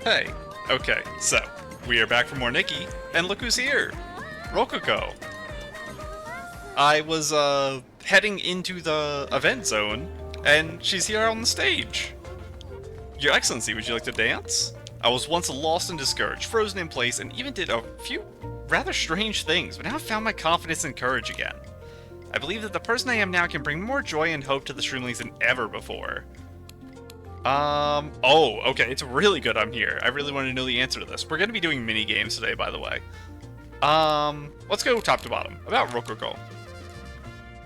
Hey, okay, so, we are back for more Nikki, and look who's here! Rococo! I was, heading into the event zone, and she's here on the stage! Your Excellency, would you like to dance? I was once lost and discouraged, frozen in place, and even did a few rather strange things, but now I've found my confidence and courage again. I believe that the person I am now can bring more joy and hope to the Shroomlings than ever before. Oh, okay, it's really good I'm here. I really want to know the answer to this. We're going to be doing mini-games today, by the way. Let's go top to bottom. About Rococo.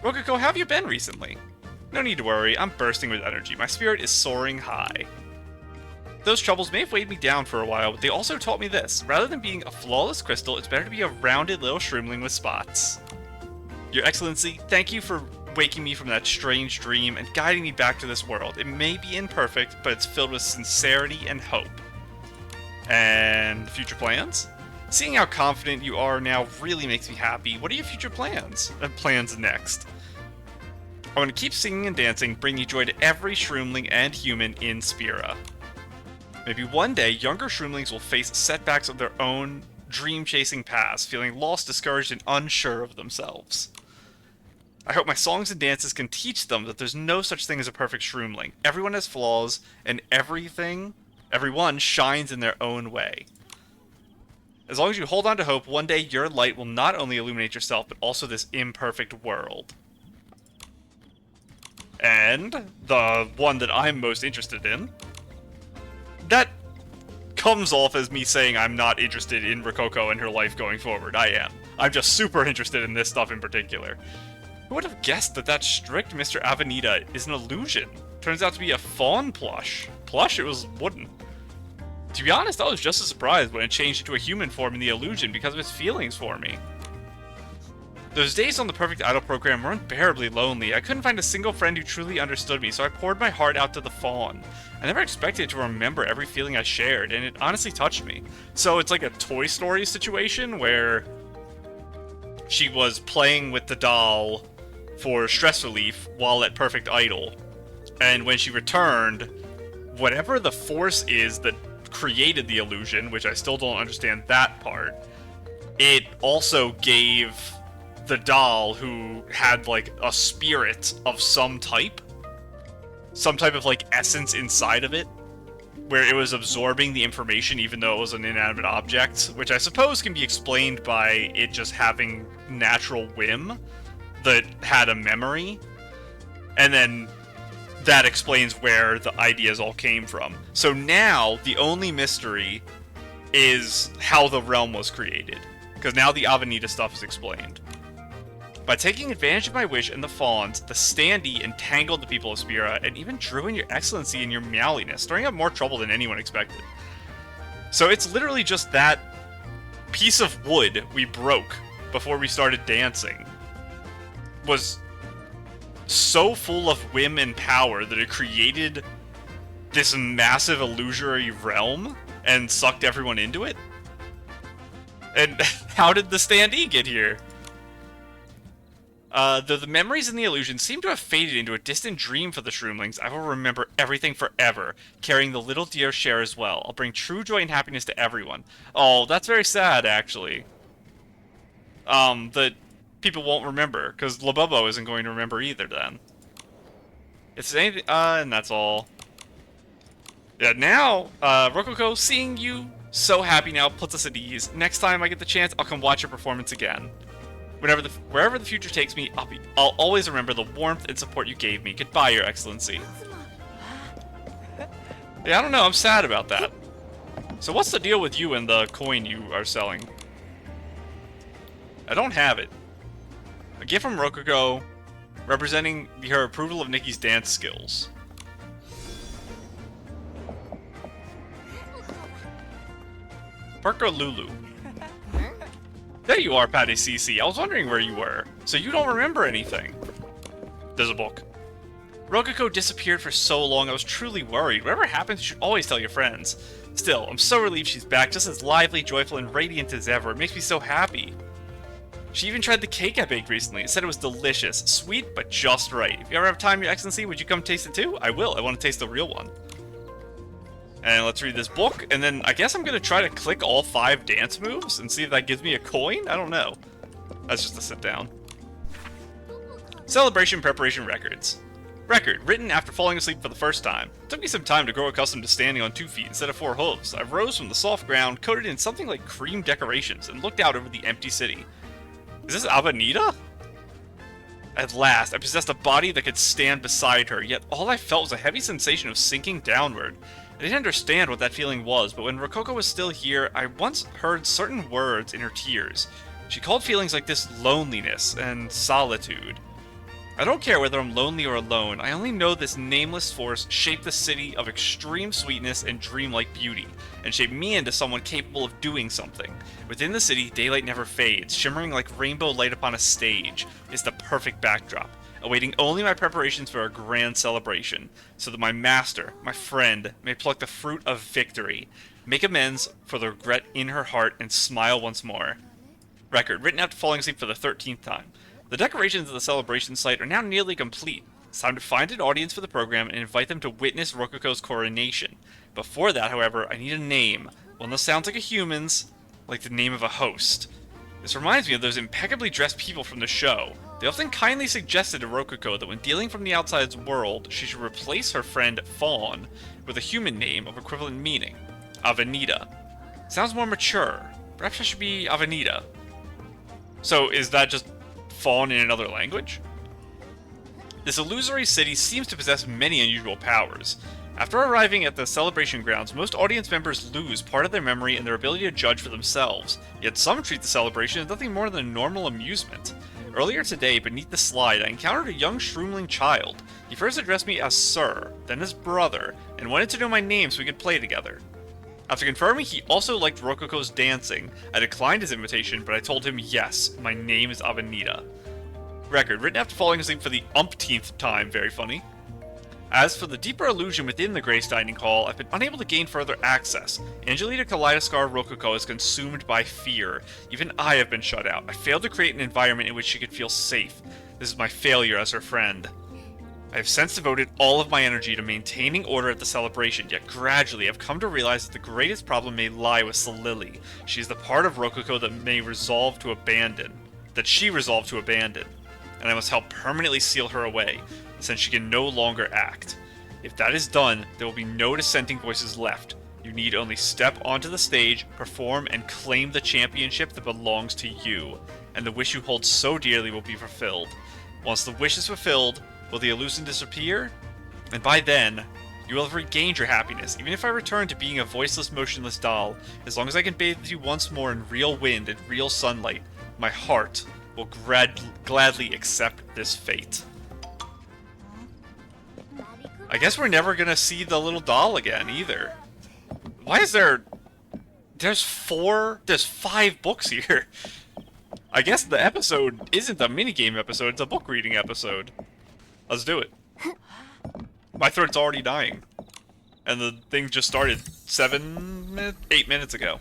Rococo, how have you been recently? No need to worry, I'm bursting with energy. My spirit is soaring high. Those troubles may have weighed me down for a while, but they also taught me this. Rather than being a flawless crystal, it's better to be a rounded little shroomling with spots. Your Excellency, thank you for waking me from that strange dream and guiding me back to this world. It may be imperfect, but it's filled with sincerity and hope. And future plans? Seeing how confident you are now really makes me happy. What are your future plans? Plans next. I'm going to keep singing and dancing, bringing joy to every shroomling and human in Spira. Maybe one day, younger shroomlings will face setbacks of their own dream-chasing past, feeling lost, discouraged, and unsure of themselves. I hope my songs and dances can teach them that there's no such thing as a perfect shroomling. Everyone has flaws, and everyone shines in their own way. As long as you hold on to hope, one day your light will not only illuminate yourself, but also this imperfect world. And the one that I'm most interested in, that comes off as me saying I'm not interested in Rococo and her life going forward. I am. I'm just super interested in this stuff in particular. Who would have guessed that strict Mr. Avenida is an illusion? Turns out to be a fawn plush. Plush? It was wooden. To be honest, I was just as surprised when it changed into a human form in the illusion because of its feelings for me. Those days on the Perfect Idol program were unbearably lonely. I couldn't find a single friend who truly understood me, so I poured my heart out to the fawn. I never expected to remember every feeling I shared, and it honestly touched me. So it's like a Toy Story situation where she was playing with the doll for stress relief while at Perfect Idol. And when she returned, whatever the force is that created the illusion, which I still don't understand that part, it also gave the doll, who had like a spirit of some type of like essence inside of it, where it was absorbing the information even though it was an inanimate object, which I suppose can be explained by it just having natural whim that had a memory, and then that explains where the ideas all came from. So now the only mystery is how the realm was created, because now the Avenida stuff is explained. By taking advantage of my wish and the fawns, the standee entangled the people of Spira and even drew in your excellency and your meowliness, stirring up more trouble than anyone expected. So it's literally just that piece of wood we broke before we started dancing was so full of whim and power that it created this massive illusory realm and sucked everyone into it? And how did the standee get here? Though the memories and the illusions seem to have faded into a distant dream for the Shroomlings, I will remember everything forever, carrying the little dear share as well. I'll bring true joy and happiness to everyone. Oh, that's very sad, actually. That people won't remember, because Labobo isn't going to remember either then. It's anything, and that's all. Yeah, now, Rococo, seeing you so happy now puts us at ease. Next time I get the chance, I'll come watch your performance again. Wherever the future takes me, I'll always remember the warmth and support you gave me. Goodbye, Your Excellency. Yeah, I don't know, I'm sad about that. So what's the deal with you and the coin you are selling? I don't have it. A gift from Rococo, representing her approval of Nikki's dance skills. Perko Lulu. There you are, Patty CC. I was wondering where you were. So you don't remember anything. There's a book. Rococo disappeared for so long, I was truly worried. Whatever happens, you should always tell your friends. Still, I'm so relieved she's back, just as lively, joyful, and radiant as ever. It makes me so happy. She even tried the cake I baked recently. It said it was delicious. Sweet, but just right. If you ever have time, Your Excellency, would you come taste it too? I will. I want to taste the real one. And let's read this book, and then I guess I'm gonna try to click all 5 dance moves and see if that gives me a coin? I don't know. That's just a sit down. Celebration Preparation Records. Record, written after falling asleep for the first time. It took me some time to grow accustomed to standing on 2 feet instead of 4 hooves. I rose from the soft ground, coated in something like cream decorations, and looked out over the empty city. Is this Avenida? At last, I possessed a body that could stand beside her, yet all I felt was a heavy sensation of sinking downward. I didn't understand what that feeling was, but when Rococo was still here, I once heard certain words in her tears. She called feelings like this loneliness and solitude. I don't care whether I'm lonely or alone, I only know this nameless force shaped the city of extreme sweetness and dreamlike beauty, and shaped me into someone capable of doing something. Within the city, daylight never fades, shimmering like rainbow light upon a stage. It's the perfect backdrop, awaiting only my preparations for a grand celebration, so that my master, my friend, may pluck the fruit of victory, make amends for the regret in her heart, and smile once more. Record, written after falling asleep for the 13th time. The decorations of the celebration site are now nearly complete. It's time to find an audience for the program and invite them to witness Rococo's coronation. Before that, however, I need a name. One that sounds like a human's, like the name of a host. This reminds me of those impeccably dressed people from the show. They often kindly suggested to Rococo that when dealing from the outside world, she should replace her friend Fawn with a human name of equivalent meaning. Avenida. Sounds more mature. Perhaps I should be Avenida. So is that just Fawn in another language? This illusory city seems to possess many unusual powers. After arriving at the celebration grounds, most audience members lose part of their memory and their ability to judge for themselves, yet some treat the celebration as nothing more than a normal amusement. Earlier today, beneath the slide, I encountered a young Shroomling child. He first addressed me as Sir, then as Brother, and wanted to know my name so we could play together. After confirming he also liked Rococo's dancing, I declined his invitation, but I told him yes, my name is Avenida. Record, written after falling asleep for the umpteenth time, very funny. As for the deeper illusion within the Grace Dining Hall, I've been unable to gain further access. Angelita Kaleidoscar Rococo is consumed by fear. Even I have been shut out. I failed to create an environment in which she could feel safe. This is my failure as her friend. I have since devoted all of my energy to maintaining order at the celebration, yet gradually I've come to realize that the greatest problem may lie with Solili. She is the part of Rococo that she resolved to abandon, and I must help permanently seal her away, since she can no longer act. If that is done, there will be no dissenting voices left. You need only step onto the stage, perform, and claim the championship that belongs to you, and the wish you hold so dearly will be fulfilled. Once the wish is fulfilled, will the illusion disappear? And by then, you will have regained your happiness, even if I return to being a voiceless, motionless doll. As long as I can bathe you once more in real wind and real sunlight, my heart will gladly accept this fate. I guess we're never gonna see the little doll again, either. Why is there... There's 5 books here. I guess the episode isn't a minigame episode, it's a book reading episode. Let's do it. My throat's already dying. And the thing just started 8 minutes ago.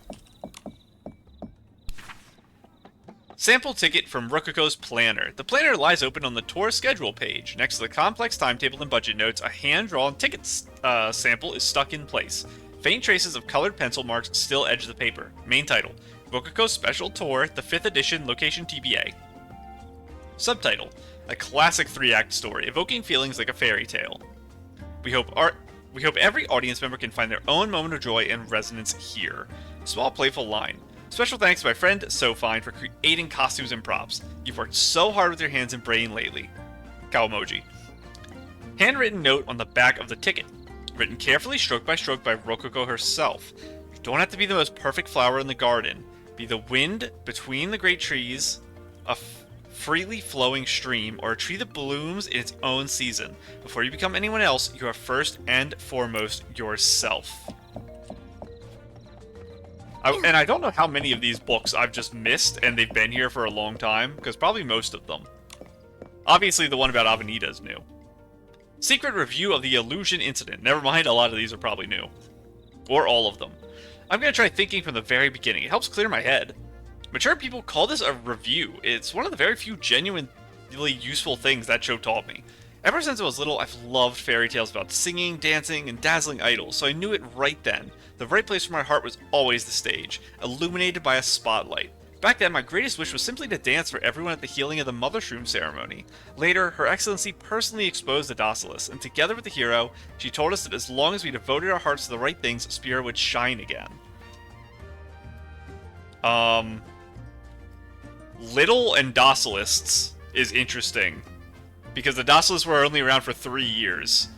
Sample ticket from Rococo's planner. The planner lies open on the tour schedule page. Next to the complex timetable and budget notes, a hand-drawn ticket sample is stuck in place. Faint traces of colored pencil marks still edge the paper. Main title: Rococo's Special Tour, the 5th edition, location TBA. Subtitle: A classic 3-act story, evoking feelings like a fairy tale. We hope every audience member can find their own moment of joy and resonance here. Small playful line. Special thanks to my friend SoFine for creating costumes and props. You've worked so hard with your hands and brain lately. Cow emoji. Handwritten note on the back of the ticket. Written carefully, stroke by Rococo herself. You don't have to be the most perfect flower in the garden. Be the wind between the great trees, a freely flowing stream, or a tree that blooms in its own season. Before you become anyone else, you are first and foremost yourself. And I don't know how many of these books I've just missed, and they've been here for a long time, because probably most of them. Obviously, the one about Avenida is new. Secret review of the illusion incident. Never mind, a lot of these are probably new. Or all of them. I'm going to try thinking from the very beginning. It helps clear my head. Mature people call this a review. It's one of the very few genuinely useful things that show taught me. Ever since I was little, I've loved fairy tales about singing, dancing, and dazzling idols, so I knew it right then. The right place for my heart was always the stage, illuminated by a spotlight. Back then, my greatest wish was simply to dance for everyone at the healing of the Mother Shroom ceremony. Later, Her Excellency personally exposed the Docilis, and together with the hero, she told us that as long as we devoted our hearts to the right things, Spira would shine again. Little and Docilists is interesting, because the Docilists were only around for 3 years.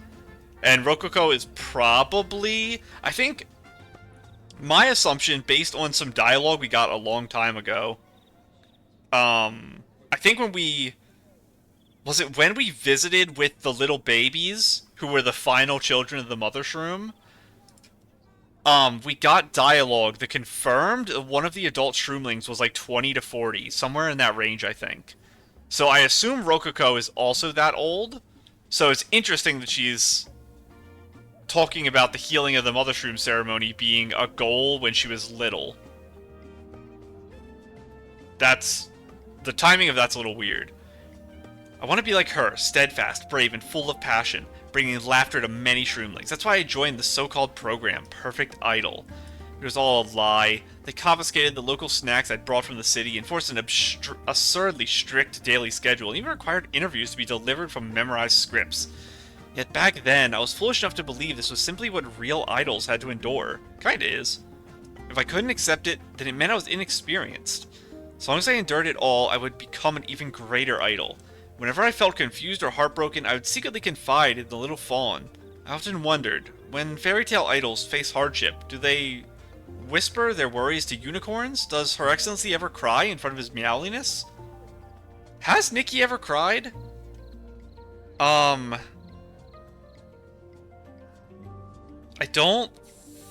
And Rococo is probably, I think, my assumption, based on some dialogue we got a long time ago, I think when we visited with the little babies, who were the final children of the Mother Shroom, we got dialogue that confirmed one of the adult Shroomlings was like 20 to 40, somewhere in that range, I think. So I assume Rococo is also that old, so it's interesting that she's talking about the healing of the Mother Shroom ceremony being a goal when she was little. The timing of that's a little weird. I want to be like her, steadfast, brave, and full of passion, bringing laughter to many Shroomlings. That's why I joined the so-called program, Perfect Idol. It was all a lie. They confiscated the local snacks I'd brought from the city, enforced an absurdly strict daily schedule, and even required interviews to be delivered from memorized scripts. Yet back then, I was foolish enough to believe this was simply what real idols had to endure. Kinda is. If I couldn't accept it, then it meant I was inexperienced. As long as I endured it all, I would become an even greater idol. Whenever I felt confused or heartbroken, I would secretly confide in the little fawn. I often wondered, when fairy tale idols face hardship, do they whisper their worries to unicorns? Does Her Excellency ever cry in front of his meowliness? Has Nikki ever cried? I don't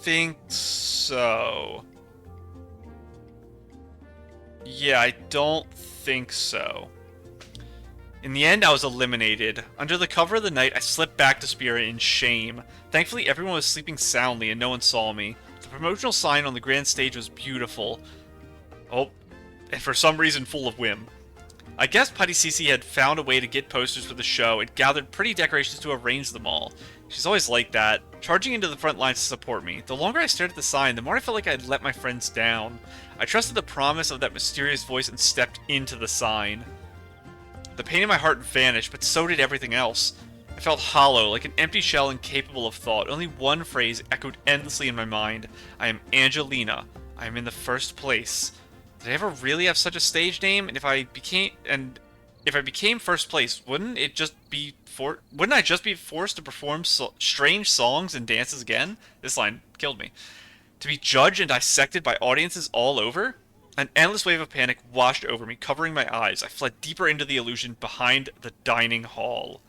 think so. Yeah, I don't think so. In the end, I was eliminated. Under the cover of the night, I slipped back to Spira in shame. Thankfully, everyone was sleeping soundly and no one saw me. The promotional sign on the grand stage was beautiful. Oh, and for some reason full of whim. I guess Putty Cece had found a way to get posters for the show and gathered pretty decorations to arrange them all. She's always like that, charging into the front lines to support me. The longer I stared at the sign, the more I felt like I'd let my friends down. I trusted the promise of that mysterious voice and stepped into the sign. The pain in my heart vanished, but so did everything else. I felt hollow, like an empty shell incapable of thought. Only one phrase echoed endlessly in my mind. I am Angelina. I am in the first place. Did I ever really have such a stage name? And if I became first place, wouldn't I just be forced to perform strange songs and dances again? This line killed me. To be judged and dissected by audiences all over? An endless wave of panic washed over me, covering my eyes. I fled deeper into the illusion behind the dining hall.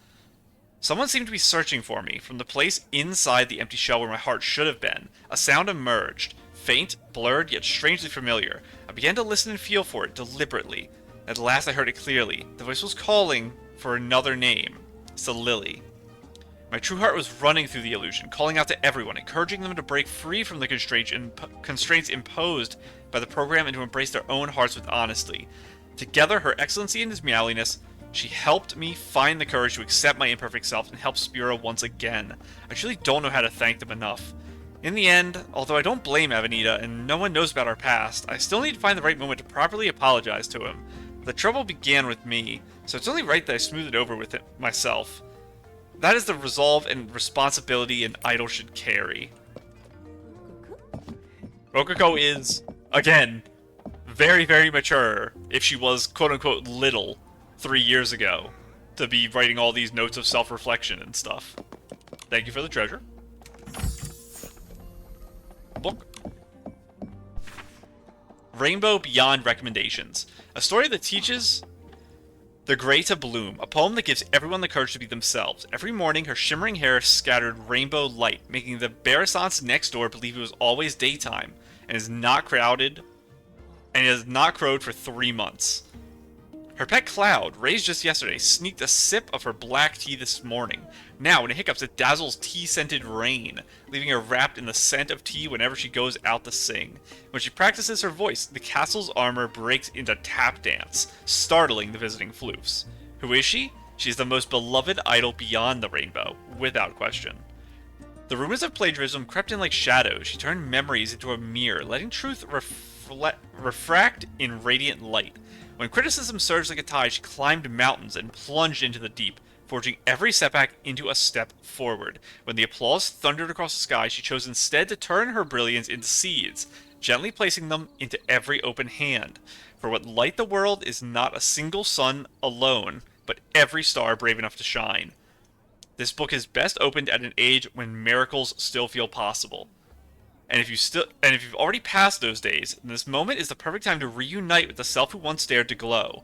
Someone seemed to be searching for me, from the place inside the empty shell where my heart should have been. A sound emerged, faint, blurred, yet strangely familiar. I began to listen and feel for it, deliberately. At last I heard it clearly. The voice was calling for another name. Lily. My true heart was running through the illusion, calling out to everyone, encouraging them to break free from the constraints imposed by the program and to embrace their own hearts with honesty. Together, Her Excellency and his meowliness, she helped me find the courage to accept my imperfect self and help Spira once again. I truly don't know how to thank them enough. In the end, although I don't blame Avenida and no one knows about our past, I still need to find the right moment to properly apologize to him. The trouble began with me, so it's only right that I smooth it over with it myself. That is the resolve and responsibility an idol should carry. Rococo is, again, very, very mature, if she was quote-unquote little 3 years ago, to be writing all these notes of self-reflection and stuff. Thank you for the treasure. Book. Rainbow Beyond Recommendations. A story that teaches the gray to bloom, a poem that gives everyone the courage to be themselves. Every morning, her shimmering hair scattered rainbow light, making the Barrisants next door believe it was always daytime, and has not crowed for 3 months. Her pet Cloud, raised just yesterday, sneaked a sip of her black tea this morning. Now, when it hiccups, it dazzles tea-scented rain, leaving her wrapped in the scent of tea whenever she goes out to sing. When she practices her voice, the castle's armor breaks into tap dance, startling the visiting floofs. Who is she? She's the most beloved idol beyond the rainbow, without question. The rumors of plagiarism crept in like shadows. She turned memories into a mirror, letting truth refract in radiant light. When criticism surged like a tide, she climbed mountains and plunged into the deep, forging every setback into a step forward. When the applause thundered across the sky, she chose instead to turn her brilliance into seeds, gently placing them into every open hand. For what light the world is not a single sun alone, but every star brave enough to shine. This book is best opened at an age when miracles still feel possible. And if you've already passed those days, then this moment is the perfect time to reunite with the self who once dared to glow.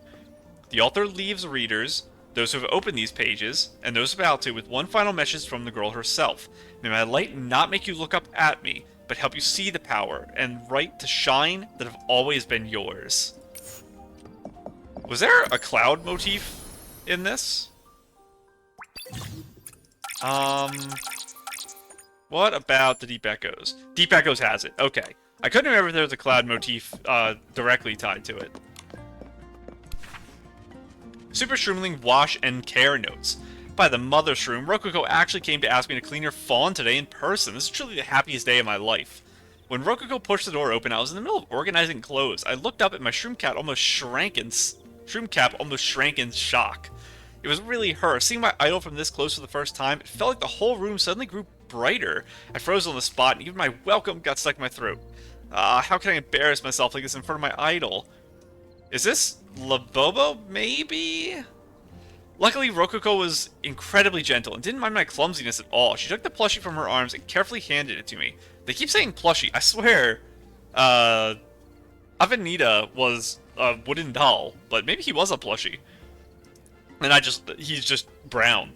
The author leaves readers, those who have opened these pages, and those about to, with one final message from the girl herself. May my light not make you look up at me, but help you see the power and right to shine that have always been yours. Was there a cloud motif in this? What about the Deep Echoes? Deep Echoes has it. Okay. I couldn't remember if there was a cloud motif directly tied to it. Super Shroomling Wash and Care Notes. By the Mother Shroom, Rococo actually came to ask me to clean her fawn today in person. This is truly the happiest day of my life. When Rococo pushed the door open, I was in the middle of organizing clothes. I looked up and my Shroomcap almost shrank in shock. It was really her. Seeing my idol from this close for the first time, it felt like the whole room suddenly grew brighter. I froze on the spot, and even my welcome got stuck in my throat. How can I embarrass myself like this in front of my idol? Is this Labobo, maybe? Luckily, Rococo was incredibly gentle and didn't mind my clumsiness at all. She took the plushie from her arms and carefully handed it to me. They keep saying plushie. I swear, Avenida was a wooden doll, but maybe he was a plushie. And he's just brown.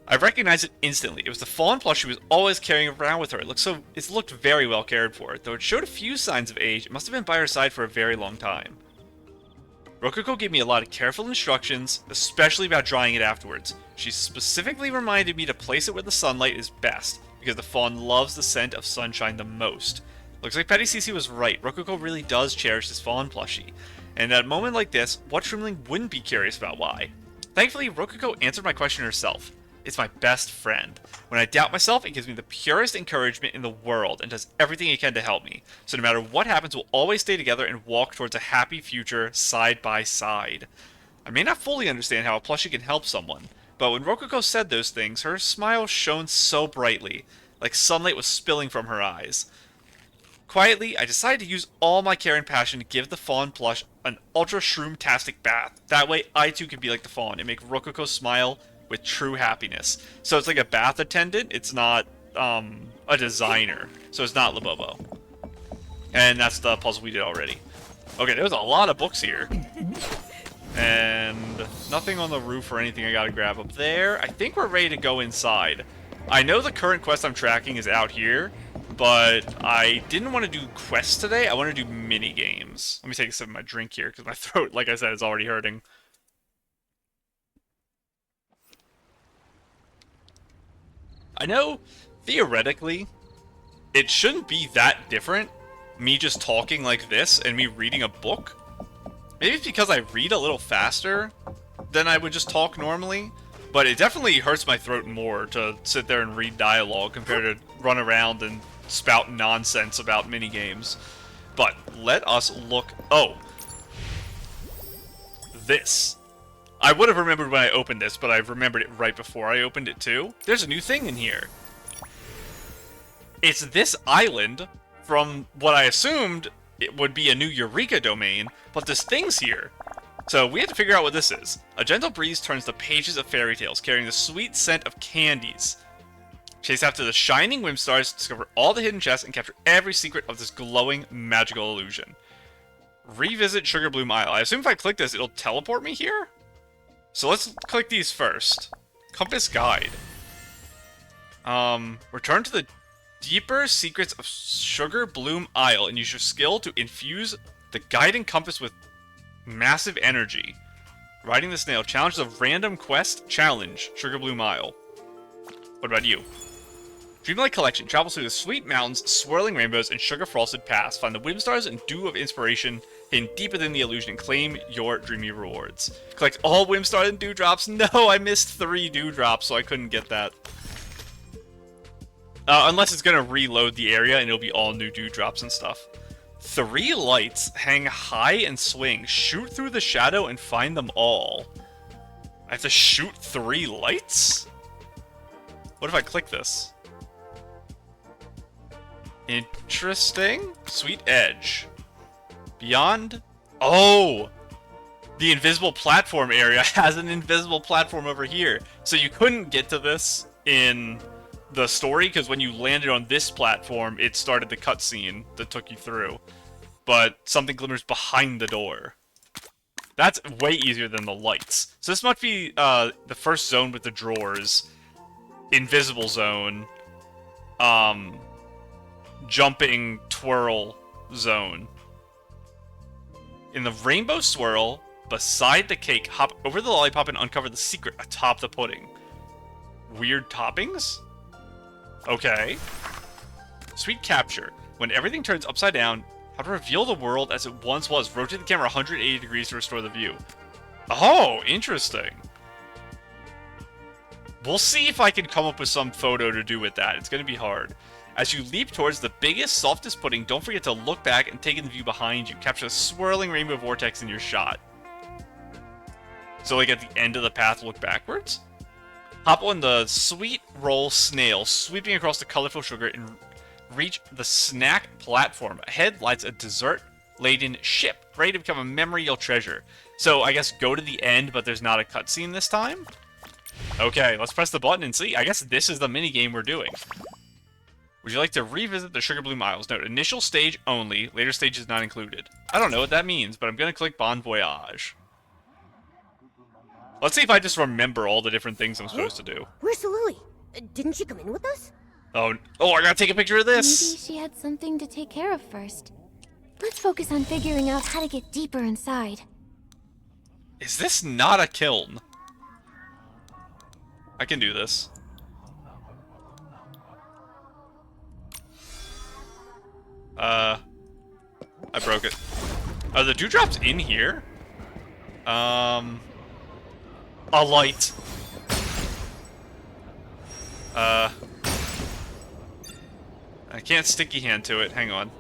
I recognized it instantly. It was the fawn plush she was always carrying around with her. It looked very well cared for. Though it showed a few signs of age, it must have been by her side for a very long time. Rococo gave me a lot of careful instructions, especially about drying it afterwards. She specifically reminded me to place it where the sunlight is best, because the fawn loves the scent of sunshine the most. Looks like Petty Cece was right. Rococo really does cherish this fawn plushie. And at a moment like this, what Shroomling wouldn't be curious about why? Thankfully, Rococo answered my question herself. It's my best friend. When I doubt myself, it gives me the purest encouragement in the world and does everything it can to help me. So no matter what happens, we'll always stay together and walk towards a happy future side by side. I may not fully understand how a plushie can help someone, but when Rococo said those things, her smile shone so brightly, like sunlight was spilling from her eyes. Quietly, I decided to use all my care and passion to give the fawn plush an ultra shroom-tastic bath. That way, I too can be like the fawn and make Rococo smile with true happiness. So it's like a bath attendant. It's not a designer. So it's not Labobo. And that's the puzzle we did already. Okay, there's a lot of books here. And nothing on the roof or anything I gotta grab up there. I think we're ready to go inside. I know the current quest I'm tracking is out here, but I didn't want to do quests today. I want to do mini-games. Let me take a sip of my drink here, because my throat, like I said, is already hurting. I know, theoretically, it shouldn't be that different, me just talking like this and me reading a book. Maybe it's because I read a little faster than I would just talk normally, but it definitely hurts my throat more to sit there and read dialogue compared to run around and spout nonsense about minigames. But let us look... Oh. This. I would have remembered when I opened this, but I remembered it right before I opened it too. There's a new thing in here. It's this island from what I assumed it would be a new Eureka domain, but this thing's here. So we have to figure out what this is. A gentle breeze turns the pages of fairy tales, carrying the sweet scent of candies. Chase after the shining Whimstars, discover all the hidden chests, and capture every secret of this glowing magical illusion. Revisit Sugar Bloom Isle. I assume if I click this, it'll teleport me here? So let's click these first. Compass Guide. Return to the deeper secrets of Sugar Bloom Isle and use your skill to infuse the guiding compass with massive energy. Riding the snail. Challenge the random quest. Challenge Sugar Bloom Isle. What about you? Dreamlight Collection travels through the sweet mountains, swirling rainbows, and sugar-frosted paths. Find the whim stars and dew of inspiration hidden deep within the illusion and claim your dreamy rewards. Collect all whim stars and dewdrops. No, I missed 3 dewdrops, so I couldn't get that. Unless it's gonna reload the area and it'll be all new dewdrops and stuff. 3 lights. Hang high and swing. Shoot through the shadow and find them all. I have to shoot 3 lights? What if I click this? Interesting. Sweet edge. Beyond? Oh! The invisible platform area has an invisible platform over here. So you couldn't get to this in the story, because when you landed on this platform, it started the cutscene that took you through. But something glimmers behind the door. That's way easier than the lights. So this must be the first zone with the drawers. Invisible zone. Jumping twirl zone. In the rainbow swirl, beside the cake, hop over the lollipop and uncover the secret atop the pudding. Weird toppings? Okay. Sweet capture. When everything turns upside down, how to reveal the world as it once was. Rotate the camera 180 degrees to restore the view. Oh, interesting. We'll see if I can come up with some photo to do with that. It's going to be hard. As you leap towards the biggest, softest pudding, don't forget to look back and take in the view behind you. Capture a swirling rainbow vortex in your shot. So, like, at the end of the path, look backwards? Hop on the sweet roll snail, sweeping across the colorful sugar, and reach the snack platform. Ahead lies a dessert-laden ship, ready to become a memory you'll treasure. So, I guess go to the end, but there's not a cutscene this time? Okay, let's press the button and see. I guess this is the minigame we're doing. Would you like to revisit the Sugar Bloom Isles? Note, initial stage only, later stages not included. I don't know what that means, but I'm going to click Bon Voyage. Let's see if I just remember all the different things I'm supposed to do. Where's Lily? Didn't she come in with us? Oh, I gotta take a picture of this! Maybe she had something to take care of first. Let's focus on figuring out how to get deeper inside. Is this not a kiln? I can do this. I broke it. Are the dewdrops in here? A light. I can't sticky hand to it. Hang on.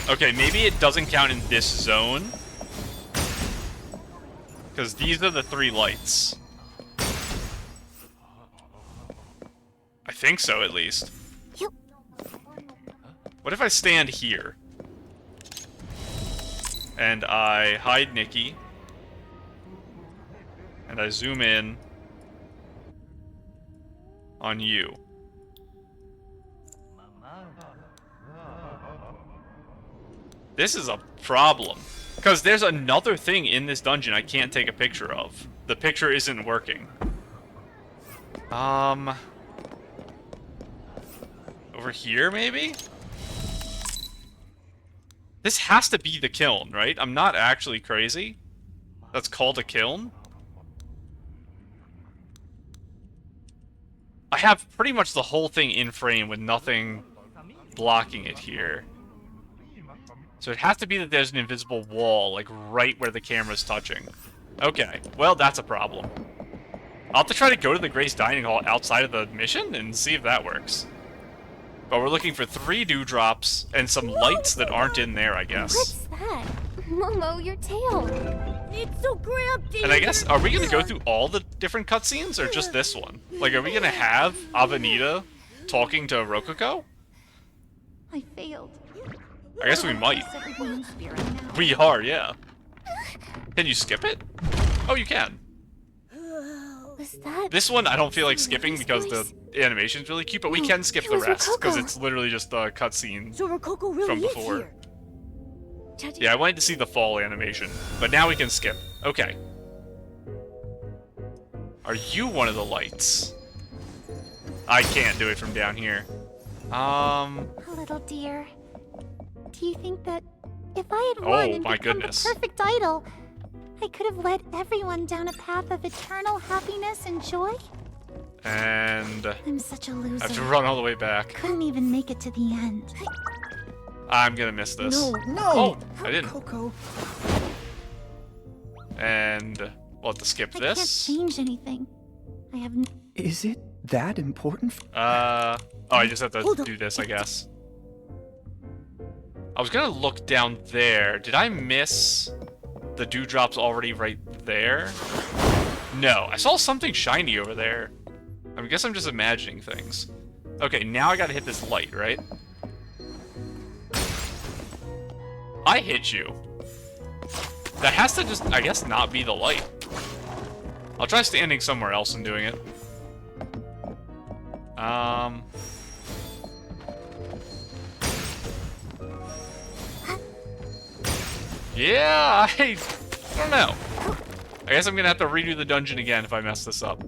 Okay, maybe it doesn't count in this zone. Because these are the 3 lights. I think so, at least. Yep. What if I stand here? And I hide Nikki. And I zoom in on you. This is a problem. Because there's another thing in this dungeon I can't take a picture of. The picture isn't working. Over here, maybe? This has to be the kiln, right? I'm not actually crazy. That's called a kiln? I have pretty much the whole thing in frame with nothing blocking it here. So it has to be that there's an invisible wall, like, right where the camera's touching. Okay, well, that's a problem. I'll have to try to go to the Grace Dining Hall outside of the mission and see if that works. But we're looking for 3 dewdrops and some lights that aren't in there, I guess. What's that? Momo, your tail. It's so cramped. And I guess, are we going to go through all the different cutscenes, or just this one? Like, are we going to have Avenida talking to Rococo? I failed. I guess we might. We are, yeah. Can you skip it? Oh, you can. Was that? This one I don't feel like skipping because the animation's really cute, but we can skip the rest because it's literally just the cutscene So Rococo really from is before. here. Yeah, I wanted to see the fall animation, but now we can skip. Okay. Are you one of the lights? I can't do it from down here. Little dear. Do you think that if I had won and my become goodness. the perfect idol, I could have led everyone down a path of eternal happiness and joy? And I'm such a loser. I have to run all the way back. Couldn't even make it to the end. I'm gonna miss this. No. Oh, I didn't. Coco. And we'll have to skip I this. can't change anything. I have Is it that important? Oh, I just have to Hold on. do this, I guess. I was gonna look down there. Did I miss the dewdrops already right there? No, I saw something shiny over there. I guess I'm just imagining things. Okay, now I gotta hit this light, right? I hit you. That has to just, I guess, not be the light. I'll try standing somewhere else and doing it. Yeah, I don't know. I guess I'm gonna have to redo the dungeon again if I mess this up.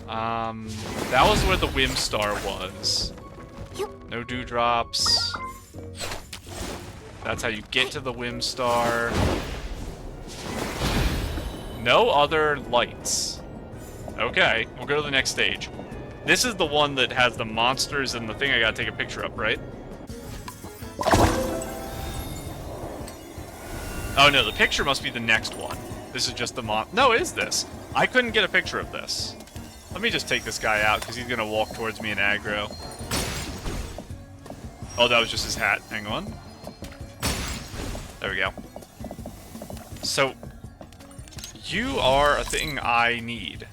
That was where the Whim Star was. No dewdrops. That's how you get to the Whim Star. No other lights. Okay, we'll go to the next stage. This is the one that has the monsters and the thing I gotta take a picture of, right? Oh no, the picture must be the next one. This is just the No, it is this. I couldn't get a picture of this. Let me just take this guy out, because he's gonna walk towards me and aggro. Oh, that was just his hat. Hang on. There we go. So, you are a thing I need.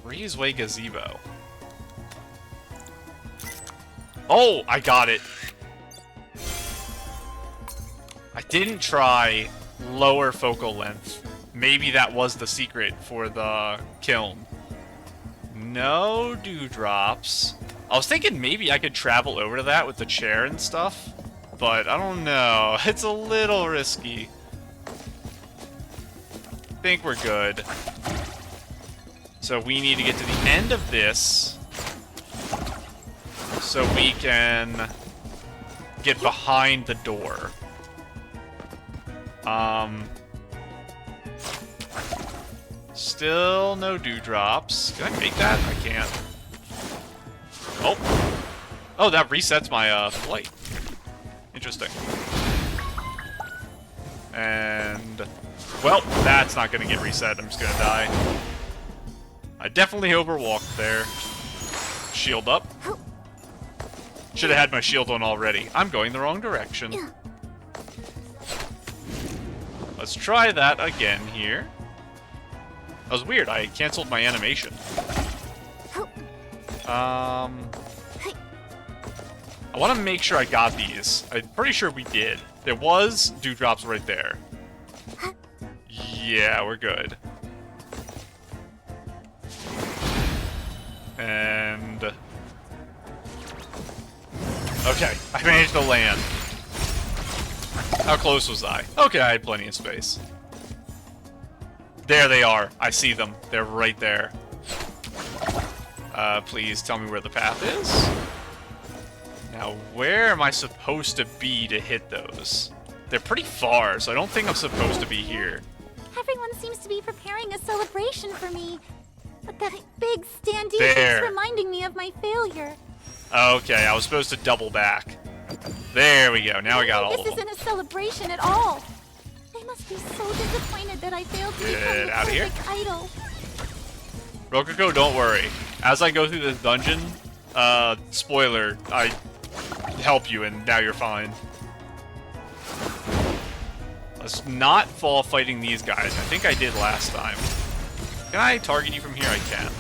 Breezeway Gazebo. Oh, I got it. I didn't try lower focal length. Maybe that was the secret for the kiln. No dewdrops. I was thinking maybe I could travel over to that with the chair and stuff, but I don't know. It's a little risky. Think we're good. So we need to get to the end of this so we can get behind the door. Still no dewdrops. Can I make that? I can't. Oh. Oh, that resets my flight. Interesting. And well, that's not gonna get reset. I'm just gonna die. I definitely overwalked there. Shield up. Should have had my shield on already. I'm going the wrong direction. Let's try that again here. That was weird. I canceled my animation. I want to make sure I got these. I'm pretty sure we did. There was dewdrops right there. Yeah, we're good. And okay, I managed to land. How close was I? Okay, I had plenty of space. There they are. I see them. They're right there. Please tell me where the path is. Now, where am I supposed to be to hit those? They're pretty far, so I don't think I'm supposed to be here. Everyone seems to be preparing a celebration for me. But that big standee There. keeps reminding me of my failure. Okay, I was supposed to double back. There we go. Now I got all of This them. isn't a celebration at all. They must be so disappointed that I failed to become Get the out of here. perfect idol. Rococo, don't worry. As I go through this dungeon, spoiler, I help you and now you're fine. Let's not fall fighting these guys. I think I did last time. Can I target you from here? I can.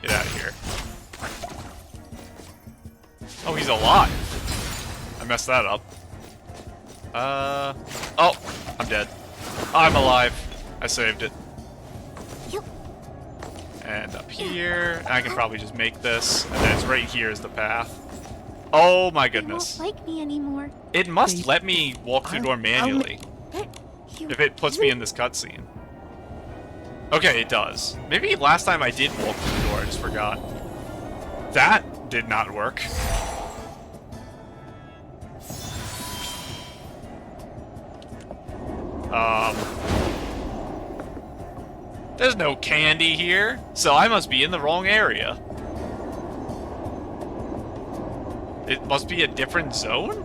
Get out of here. Oh, he's alive. I messed that up. Oh, I'm dead. I'm alive. I saved it. And up here, I can probably just make this, and then it's right here is the path. Oh my goodness. They won't like me anymore. It must let me walk through the door manually, if it puts me in this cutscene. Okay, it does. Maybe last time I did walk through the door, I just forgot. That did not work. There's no candy here, so I must be in the wrong area. It must be a different zone?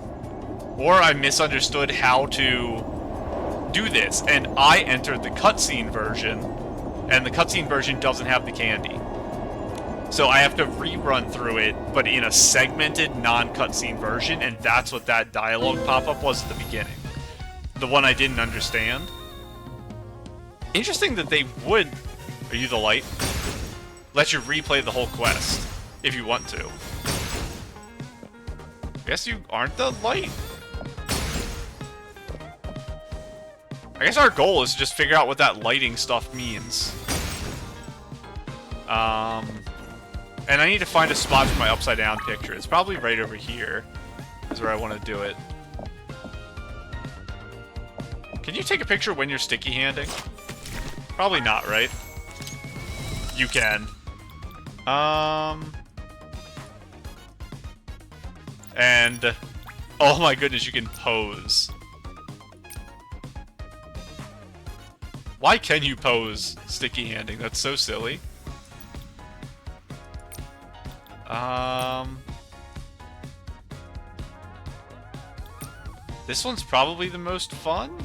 Or I misunderstood how to do this, and I entered the cutscene version, and the cutscene version doesn't have the candy. So I have to rerun through it, but in a segmented, non-cutscene version, and that's what that dialogue pop-up was at the beginning. The one I didn't understand. Interesting that they would... Are you the light? Let you replay the whole quest, if you want to. Guess you aren't the light? I guess our goal is to just figure out what that lighting stuff means. And I need to find a spot for my upside down picture. It's probably right over here is where I want to do it. Can you take a picture when you're sticky handing? Probably not, right? You can. And oh my goodness, you can pose. Why can you pose sticky handing? That's so silly. This one's probably the most fun.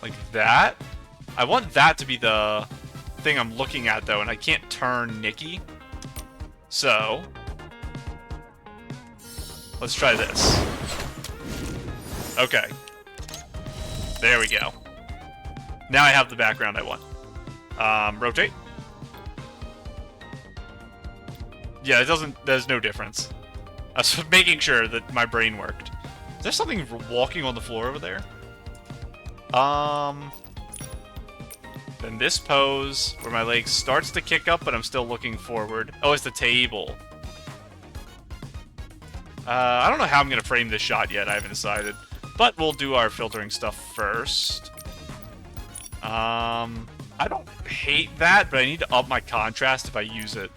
Like that? I want that to be the thing I'm looking at, though, and I can't turn Nikki. So, let's try this. Okay. There we go. Now I have the background I want. Rotate. Yeah, it doesn't... There's no difference. I was making sure that my brain worked. Is there something walking on the floor over there? Then this pose, where my leg starts to kick up, but I'm still looking forward. Oh, it's the table. I don't know how I'm going to frame this shot yet. I haven't decided. But we'll do our filtering stuff first. I don't hate that, but I need to up my contrast if I use it.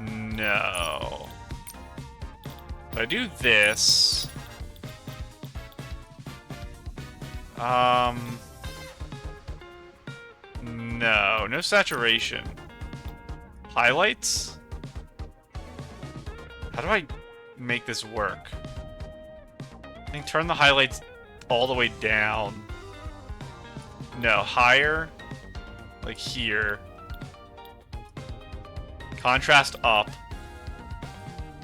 No. If I do this... No saturation. Highlights? How do I make this work? I think turn the highlights all the way down. No, higher. Like here. Contrast up.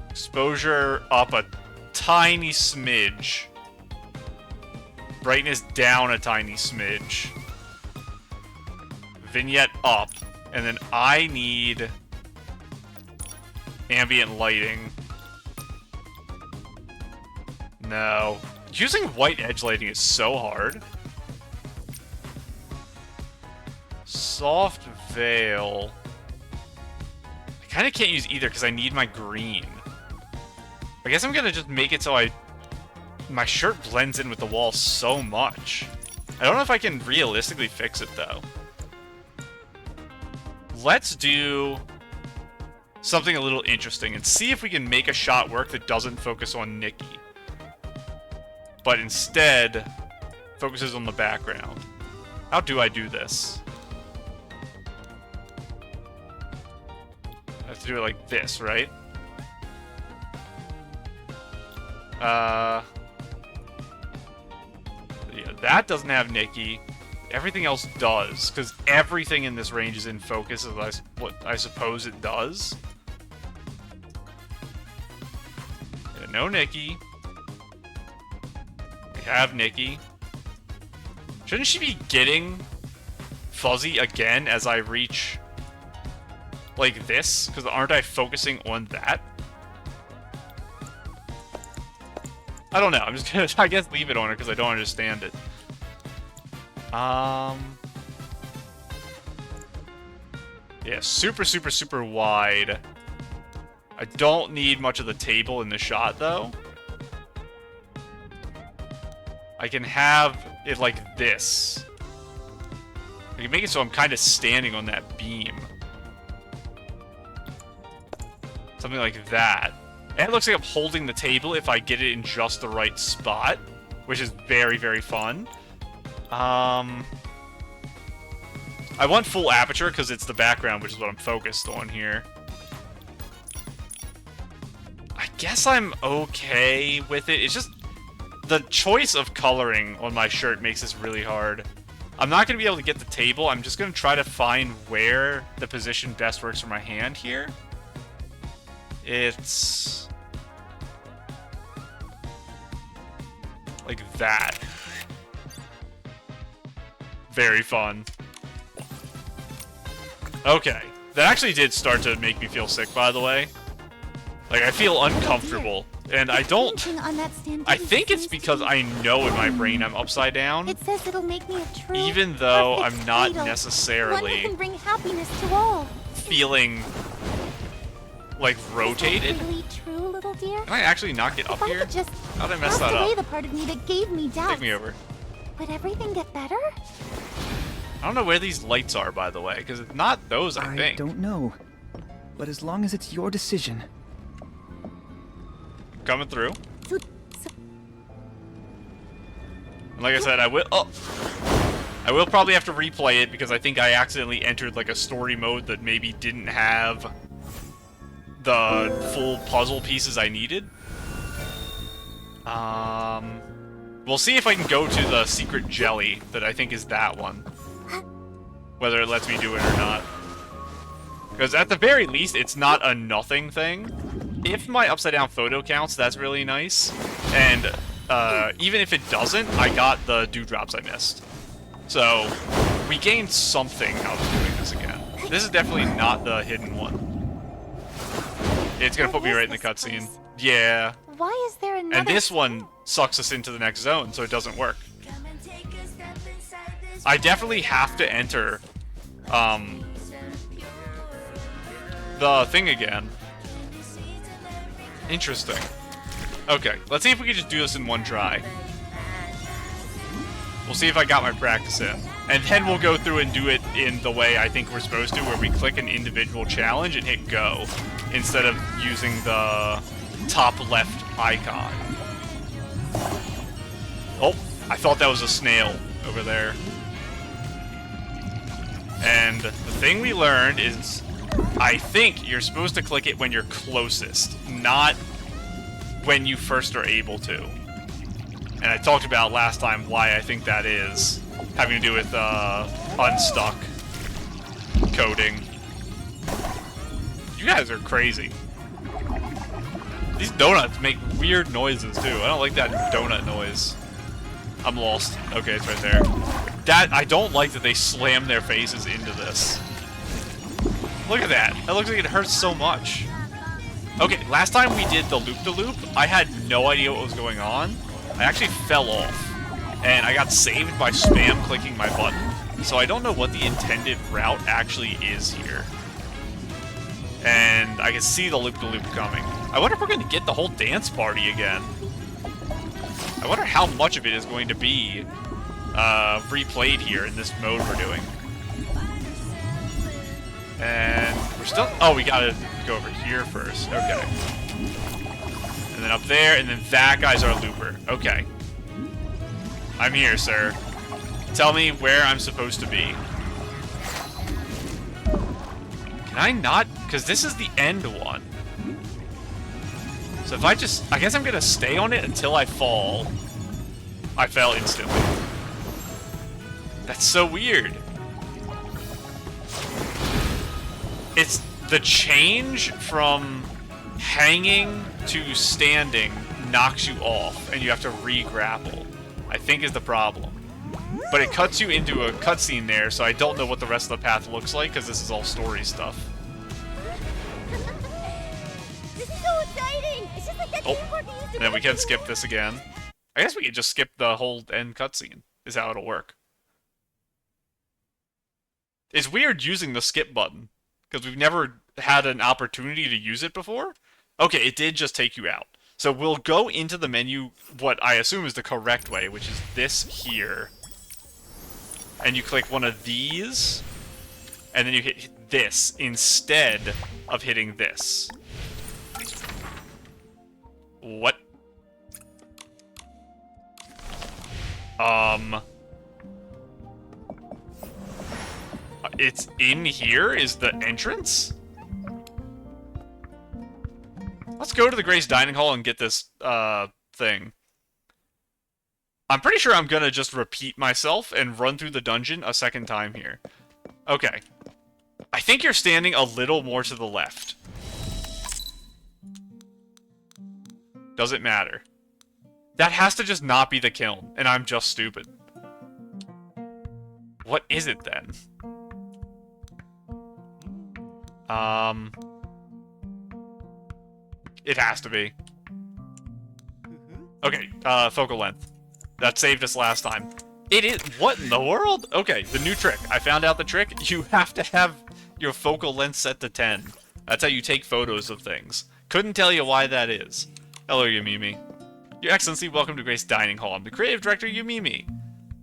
Exposure up a tiny smidge. Brightness down a tiny smidge. Vignette up. And then I need ambient lighting. No. Using white edge lighting is so hard. Soft veil. I kind of can't use either because I need my green. I guess I'm going to just make it so my shirt blends in with the wall so much. I don't know if I can realistically fix it, though. Let's do something a little interesting and see if we can make a shot work that doesn't focus on Nikki, but instead focuses on the background. How do I do this? I have to do it like this, right? Yeah, that doesn't have Nikki. Everything else does, because everything in this range is in focus, as what I suppose it does. Yeah, no Nikki. We have Nikki. Shouldn't she be getting fuzzy again as I reach like this? Because aren't I focusing on that? I don't know. I'm just gonna, I guess, leave it on her because I don't understand it. Yeah, super wide. I don't need much of the table in the shot, though. I can have it like this. I can make it so I'm kind of standing on that beam. Something like that. And it looks like I'm holding the table if I get it in just the right spot. which is very, very fun. I want full aperture because it's the background, which is what I'm focused on here. I guess I'm okay with it. It's just the choice of coloring on my shirt makes this really hard. I'm not going to be able to get the table. I'm just going to try to find where the position best works for my hand here. It's like that. Very fun. Okay. That actually did start to make me feel sick, by the way. Like, I feel uncomfortable. And I don't... I think it's because I know in my brain I'm upside down. It says it'll make me a true, even though I'm perfect not idol, necessarily one who can bring happiness to all. feeling, like, rotated. Is that really true, little dear? Can I actually not get up If I here? could just How did I mess cast that away up? the part of me that gave me doubt, Take me over. would everything get better? I don't know where these lights are, by the way, because it's not those, I think. don't know. But as long as it's your decision. Coming through. So, And like I said, I will probably have to replay it because I think I accidentally entered like a story mode that maybe didn't have the full puzzle pieces I needed. We'll see if I can go to the secret jelly that I think is that one. Whether it lets me do it or not. Because at the very least, it's not a nothing thing. If my upside down photo counts, that's really nice. And even if it doesn't, I got the dewdrops I missed. So we gained something out of doing this again. This is definitely not the hidden one. It's gonna put me right in the cutscene. Yeah. why is there another? And this one sucks us into the next zone, so it doesn't work. I definitely have to enter the thing again. Interesting. Okay, let's see if we can just do this in one try. We'll see if I got my practice in. And then we'll go through and do it in the way I think we're supposed to, where we click an individual challenge and hit go, instead of using the top left icon. Oh, I thought that was a snail over there. And the thing we learned is, I think you're supposed to click it when you're closest, not when you first are able to. And I talked about last time why I think that is, having to do with unstuck coding. You guys are crazy. These donuts make weird noises too. I don't like that donut noise. I'm lost. Okay, it's right there. That, I don't like that they slam their faces into this. Look at that. That looks like it hurts so much. Okay, last time we did the loop-de-loop, I had no idea what was going on. I actually fell off. And I got saved by spam clicking my button. So I don't know what the intended route actually is here. And I can see the loop-de-loop coming. I wonder if we're going to get the whole dance party again. I wonder how much of it is going to be replayed here in this mode we're doing. And we're still... Oh, we gotta go over here first. Okay. And then up there, and then that guy's our looper. Okay. I'm here, sir. Tell me where I'm supposed to be. Can I not? Because this is the end one. So if I just... I guess I'm gonna stay on it until I fall. I fell instantly. That's so weird. It's the change from hanging to standing knocks you off, and you have to re-grapple, I think is the problem. But it cuts you into a cutscene there, so I don't know what the rest of the path looks like, because this is all story stuff. This is so exciting! It's just like that Oh, game party used to and then we be. can skip this again. I guess we could just skip the whole end cutscene, is how it'll work. It's weird using the skip button, because we've never had an opportunity to use it before. Okay, it did just take you out. So we'll go into the menu, what I assume is the correct way, which is this here. And you click one of these, and then you hit this instead of hitting this. It's in here is the entrance? Let's go to the Grace Dining Hall and get this, thing. I'm pretty sure I'm gonna just repeat myself and run through the dungeon a second time here. Okay. I think you're standing a little more to the left. Does it matter? That has to just not be the kiln, and I'm just stupid. What is it then? It has to be. Okay, focal length. That saved us last time. It is. What in the world? Okay, the new trick. I found out the trick. You have to have your focal length set to 10. That's how you take photos of things. Couldn't tell you why that is. Hello, Yumimi. Your Excellency, welcome to Grace Dining Hall. I'm the creative director, Yumimi.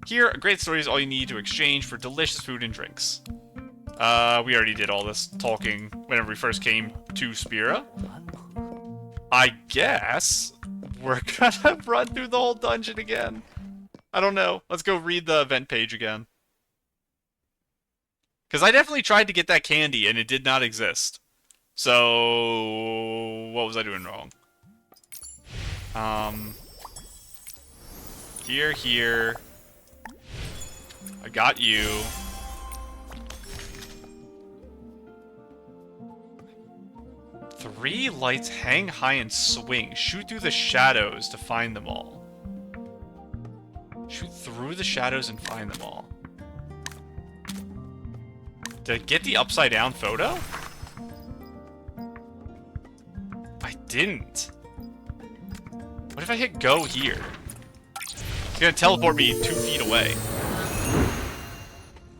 Here, a great story is all you need to exchange for delicious food and drinks. We already did all this talking whenever we first came to Spira. I guess we're gonna run through the whole dungeon again. I don't know. Let's go read the event page again. Because I definitely tried to get that candy, and it did not exist. So... what was I doing wrong? Here. I got you. Three lights hang high and swing. Shoot through the shadows to find them all. Shoot through the shadows and find them all. Did I get the upside down photo? I didn't. What if I hit go here? It's gonna teleport me 2 feet away.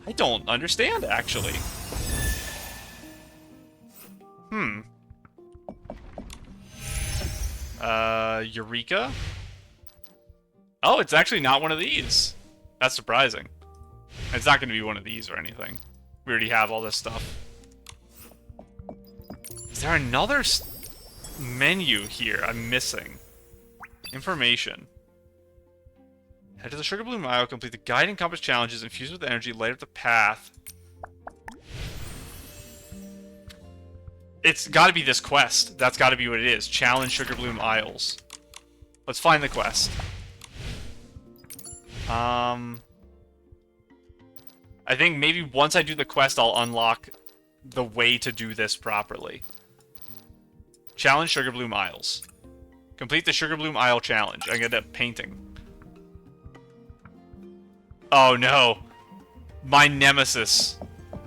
I don't understand, actually. Eureka? Oh, it's actually not one of these. That's surprising. It's not gonna be one of these or anything. We already have all this stuff. Is there another menu here I'm missing? Information. Head to the Sugar Bloom Isle, complete the Guide and Compass challenges, infused with energy, light up the path. It's gotta be this quest. That's gotta be what it is. Challenge Sugar Bloom Isles. Let's find the quest. I think maybe once I do the quest, I'll unlock the way to do this properly. Challenge Sugar Bloom Isles. Complete the Sugar Bloom Isle challenge. I get a painting. Oh no. My nemesis.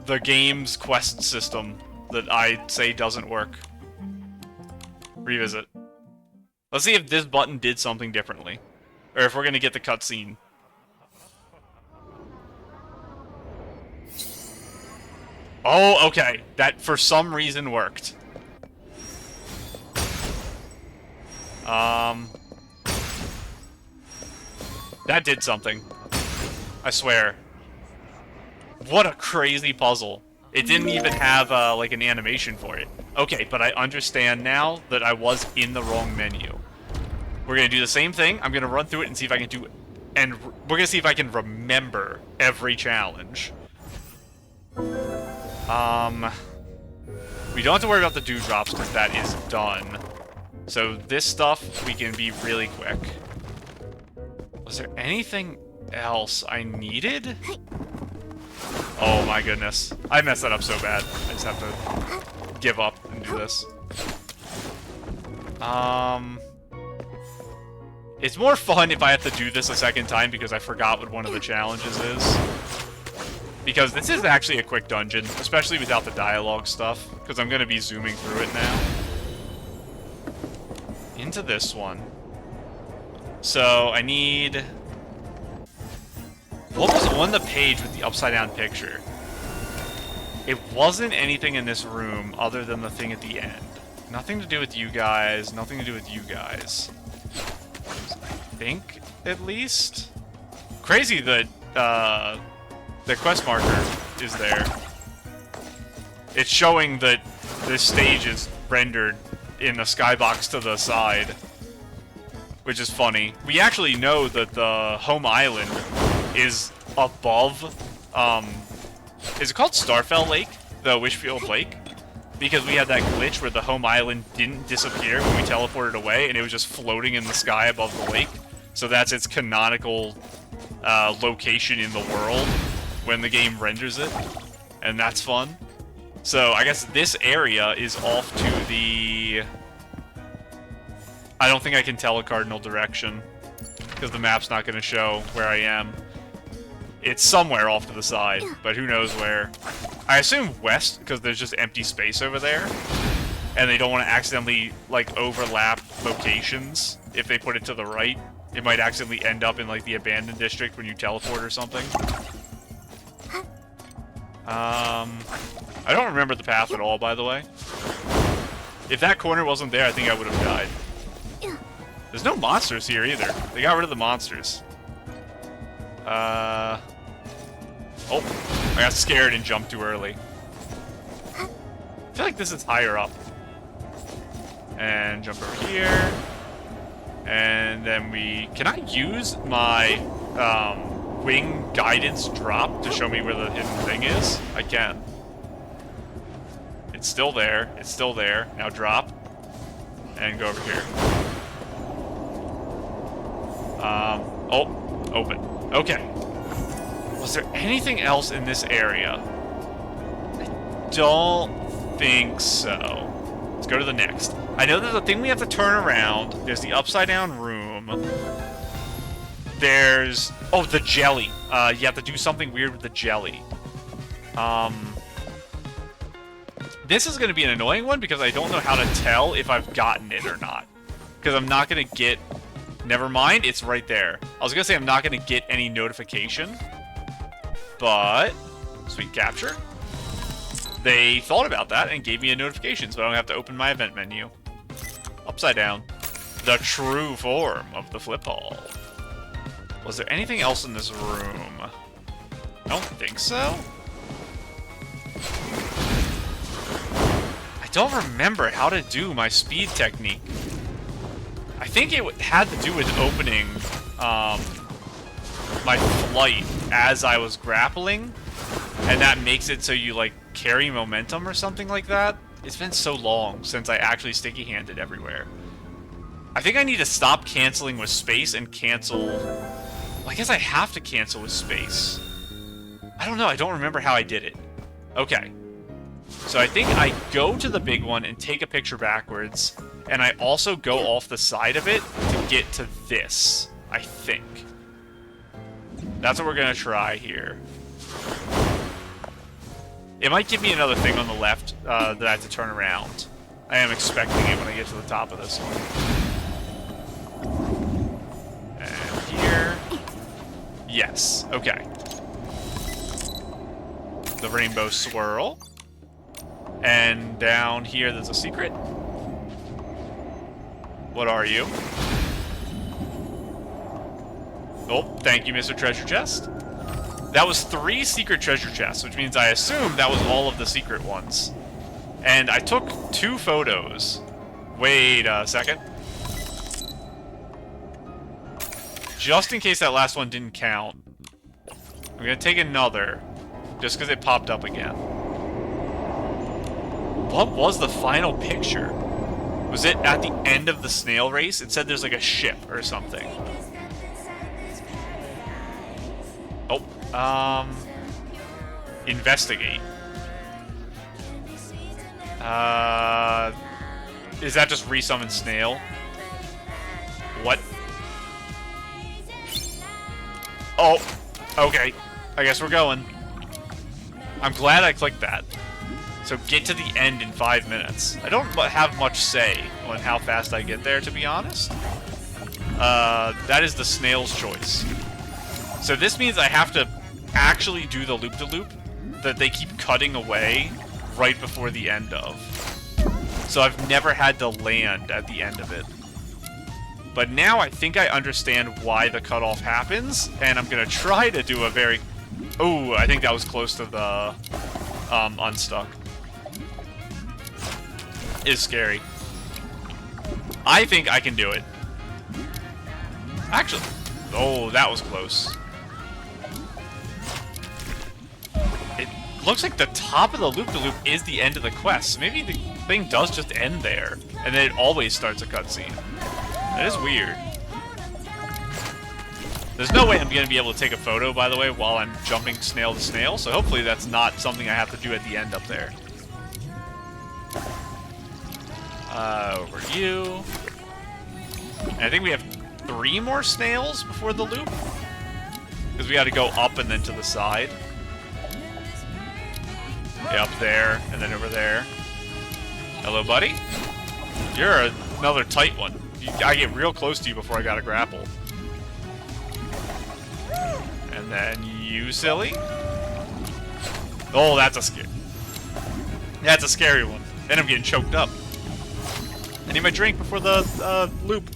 The game's quest system that I say doesn't work. Revisit. Let's see if this button did something differently. Or if we're gonna get the cutscene. Oh, okay. That, for some reason, worked. That did something. I swear. What a crazy puzzle. It didn't even have, like, an animation for it. Okay, but I understand now that I was in the wrong menu. We're gonna do the same thing. I'm gonna run through it and see if I can do it. And we're gonna see if I can remember every challenge. We don't have to worry about the dewdrops because that is done. So this stuff, we can be really quick. Was there anything else I needed? Oh my goodness. I messed that up so bad. I just have to give up and do this. It's more fun if I have to do this a second time because I forgot what one of the challenges is. Because this is actually a quick dungeon, especially without the dialogue stuff, because I'm going to be zooming through it now. Into this one. So, I need... What was on the page with the upside-down picture? It wasn't anything in this room other than the thing at the end. Nothing to do with you guys, nothing to do with you guys. I think, at least? Crazy that, the quest marker is there. It's showing that this stage is rendered in a skybox to the side. which is funny. We actually know that the home island is above, is it called Starfell Lake? The Wishfield Lake? Because we had that glitch where the home island didn't disappear when we teleported away, and it was just floating in the sky above the lake. So that's its canonical location in the world when the game renders it, and that's fun. So I guess this area is off to the... I don't think I can tell a cardinal direction, because the map's not going to show where I am. It's somewhere off to the side, but who knows where. I assume west, because there's just empty space over there, and they don't want to accidentally, like, overlap locations if they put it to the right. It might accidentally end up in, like, the abandoned district when you teleport or something. I don't remember the path at all, by the way. If that corner wasn't there, I think I would have died. There's no monsters here either. They got rid of the monsters. Oh, I got scared and jumped too early. I feel like this is higher up. And jump over here. And then we... Can I use my wing guidance drop to show me where the hidden thing is? I can. It's still there. It's still there. Now drop. And go over here. Oh, open. Okay. Was there anything else in this area? I don't think so. Let's go to the next. I know there's a thing we have to turn around. There's the upside down room. There's... Oh, the jelly. You have to do something weird with the jelly. This is going to be an annoying one because I don't know how to tell if I've gotten it or not. Because I'm not going to get... Never mind, it's right there. I was going to say I'm not going to get any notification. But... Sweet capture. They thought about that and gave me a notification, so I don't have to open my event menu. Upside down. The true form of the flip hall. Was there anything else in this room? I don't think so. I don't remember how to do my speed technique. I think it had to do with opening my flight as I was grappling, and that makes it so you, like, carry momentum or something like that. It's been so long since I actually sticky-handed everywhere. I think I need to stop canceling with space and cancel... Well, I guess I have to cancel with space. I don't know, I don't remember how I did it. Okay. So I think I go to the big one and take a picture backwards, and I also go off the side of it to get to this, I think. That's what we're gonna try here. It might give me another thing on the left that I have to turn around. I am expecting it when I get to the top of this one. And here. Yes, okay. The rainbow swirl. And down here there's a secret. What are you? Oh, thank you, Mr. Treasure Chest. That was 3 secret treasure chests, which means I assume that was all of the secret ones. And I took 2 photos. Wait a second. Just in case that last one didn't count, I'm gonna take another, just because it popped up again. What was the final picture? Was it at the end of the snail race? It said there's like a ship or something. Oh, investigate. Is that just resummon snail? What? Oh, okay. I guess we're going. I'm glad I clicked that. So get to the end in 5 minutes. I don't have much say on how fast I get there, to be honest. That is the snail's choice. So this means I have to actually do the loop-de-loop that they keep cutting away right before the end of. So I've never had to land at the end of it. But now I think I understand why the cutoff happens, and I'm going to try to do a very... Oh, I think that was close to the unstuck. It's scary. I think I can do it. Actually, oh, that was close. It looks like the top of the loop-de-loop is the end of the quest. So maybe the thing does just end there, and then it always starts a cutscene. That is weird. There's no way I'm going to be able to take a photo, by the way, while I'm jumping snail to snail, so hopefully that's not something I have to do at the end up there. Over you. And I think we have 3 more snails before the loop. Because we got to go up and then to the side. Yeah, up there, and then over there. Hello, buddy. You're another tight one. I get real close to you before I got to grapple. And then you, silly. Oh, that's a scary. That's a scary one. And I'm getting choked up. I need my drink before the loop.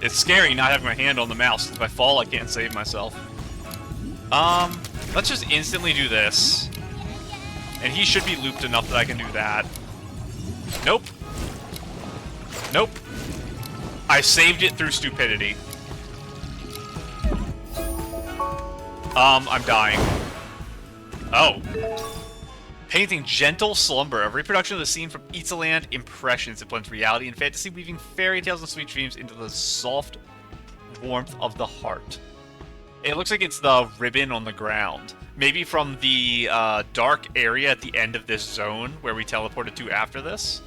It's scary not having my hand on the mouse. If I fall, I can't save myself. Let's just instantly do this. And he should be looped enough that I can do that. Nope. Nope. I saved it through stupidity. I'm dying. Oh. Painting gentle slumber, a reproduction of the scene from Eatsaland Impressions. It blends reality and fantasy, weaving fairy tales and sweet dreams into the soft warmth of the heart. It looks like it's the ribbon on the ground. Maybe from the dark area at the end of this zone where we teleported to after this.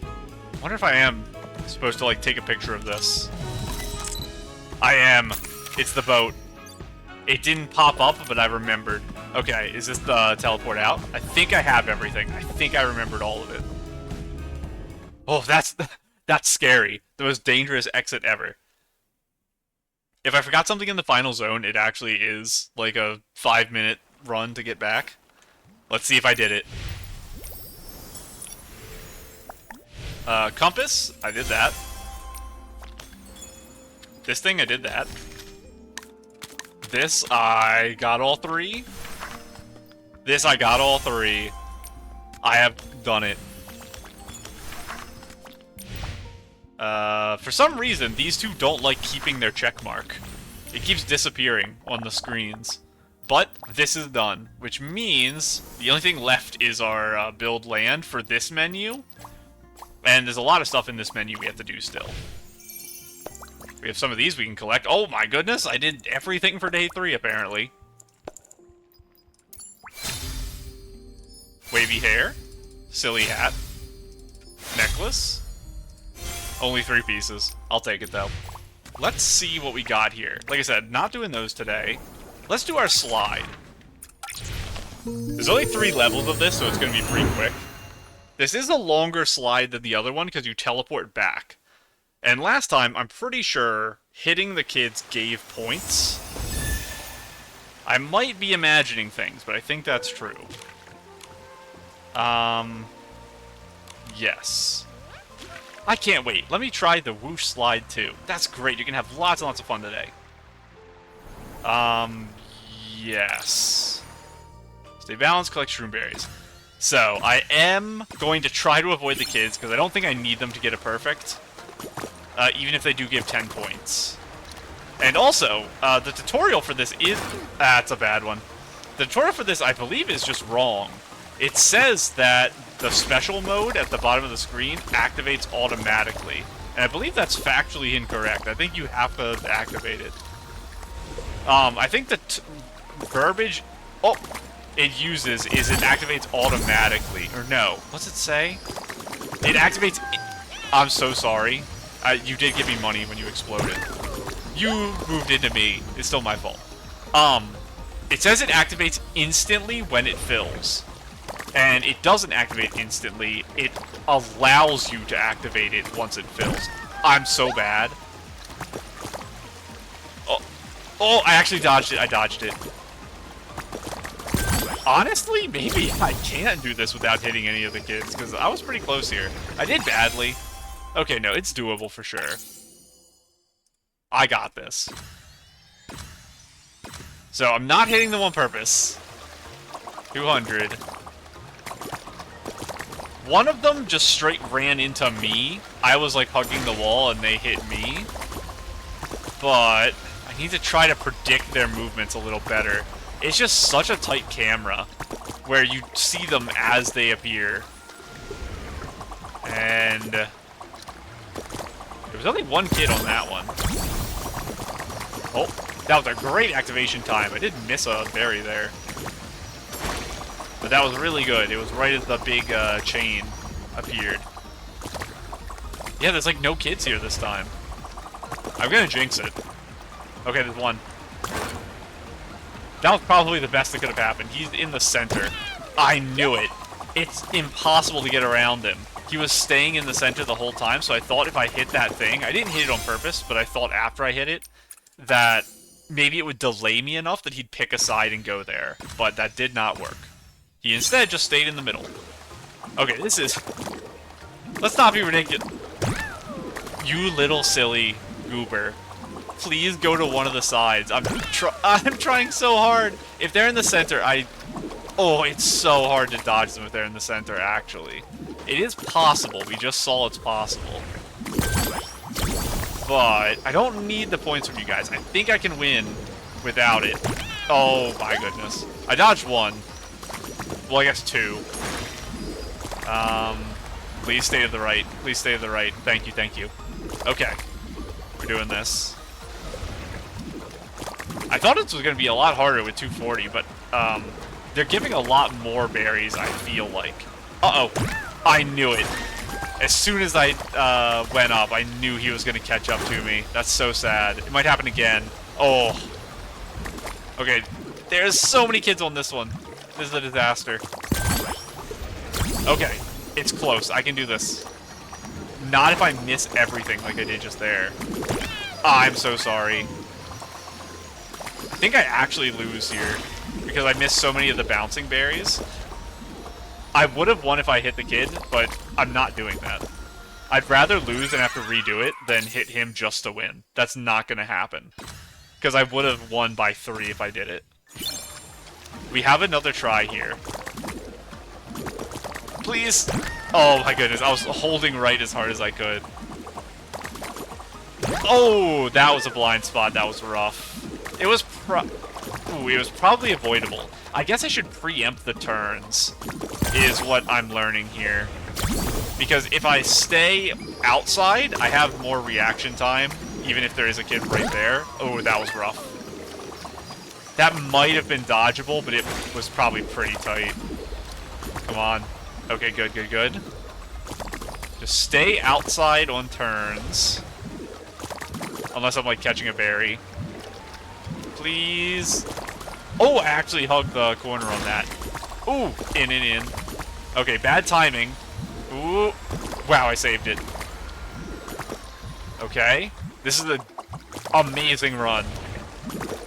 I wonder if I am supposed to, like, take a picture of this. I am. It's the boat. It didn't pop up, but I remembered. Okay, is this the teleport out? I think I have everything. I think I remembered all of it. Oh, that's scary. The most dangerous exit ever. If I forgot something in the final zone, it actually is like a 5-minute run to get back. Let's see if I did it. Compass, I did that. This thing, I did that. This, I got all 3. This, I got all 3. I have done it. For some reason, these two don't like keeping their check mark. It keeps disappearing on the screens. But this is done, which means the only thing left is our build land for this menu. And there's a lot of stuff in this menu we have to do still. We have some of these we can collect. Oh my goodness, I did everything for day 3 apparently. Wavy hair. Silly hat. Necklace. Only 3 pieces. I'll take it though. Let's see what we got here. Like I said, not doing those today. Let's do our slide. There's only 3 levels of this, so it's going to be pretty quick. This is a longer slide than the other one because you teleport back. And last time, I'm pretty sure hitting the kids gave points. I might be imagining things, but I think that's true. Yes. I can't wait. Let me try the whoosh slide too. That's great. You can have lots and lots of fun today. Yes. Stay balanced, collect shroom berries. So, I am going to try to avoid the kids, because I don't think I need them to get a perfect. Even if they do give 10 points. And also, the tutorial for this is... That's a bad one. The tutorial for this, I believe, is just wrong. It says that the special mode at the bottom of the screen activates automatically. And I believe that's factually incorrect. I think you have to activate it. I think the verbiage... Oh! It uses is it activates automatically. Or no. What's it say? It activates... I'm so sorry. You did give me money when you exploded. You moved into me. It's still my fault. It says it activates instantly when it fills. And it doesn't activate instantly. It allows you to activate it once it fills. I'm so bad. Oh, I actually dodged it. I dodged it. Honestly, maybe I can't do this without hitting any of the kids, because I was pretty close here. I did badly. Okay, no, it's doable for sure. I got this. So, I'm not hitting them on purpose. 200. One of them just straight ran into me. I was like hugging the wall and they hit me. But I need to try to predict their movements a little better. It's just such a tight camera where you see them as they appear. And there was only one kid on that one. Oh, that was a great activation time. I did miss a berry there. But that was really good. It was right as the big chain appeared. Yeah, there's like no kids here this time. I'm gonna jinx it. Okay, there's one. That was probably the best that could have happened. He's in the center. I knew it. It's impossible to get around him. He was staying in the center the whole time, so I thought if I hit that thing, I didn't hit it on purpose, but I thought after I hit it, that maybe it would delay me enough that he'd pick a side and go there. But that did not work. He instead just stayed in the middle. Okay, this is... Let's not be ridiculous. You little silly goober. Please go to one of the sides. I'm trying so hard. If they're in the center, Oh, it's so hard to dodge them if they're in the center, actually. It is possible. We just saw it's possible. But I don't need the points from you guys. I think I can win without it. Oh, my goodness. I dodged one. Well, I guess two. Please stay to the right. Please stay to the right. Thank you, thank you. Okay. We're doing this. I thought this was going to be a lot harder with 240, but they're giving a lot more berries, I feel like. Uh-oh. I knew it. As soon as I went up, I knew he was going to catch up to me. That's so sad. It might happen again. Oh. Okay. There's so many kids on this one. This is a disaster. Okay. It's close. I can do this. Not if I miss everything like I did just there. I'm so sorry. I think I actually lose here because I missed so many of the bouncing berries. I would have won if I hit the kid, but I'm not doing that. I'd rather lose and have to redo it than hit him just to win. That's not going to happen. Because I would have won by 3 if I did it. We have another try here. Please! Oh my goodness, I was holding right as hard as I could. Oh, that was a blind spot. That was rough. It was probably avoidable. I guess I should preempt the turns, is what I'm learning here. Because if I stay outside, I have more reaction time, even if there is a kid right there. Oh, that was rough. That might have been dodgeable, but it was probably pretty tight. Come on. Okay, good, good, good. Just stay outside on turns. Unless I'm, like, catching a berry. Please. Oh, I actually hugged the corner on that. Ooh, in. Okay, bad timing. Ooh. Wow, I saved it. Okay. This is an amazing run.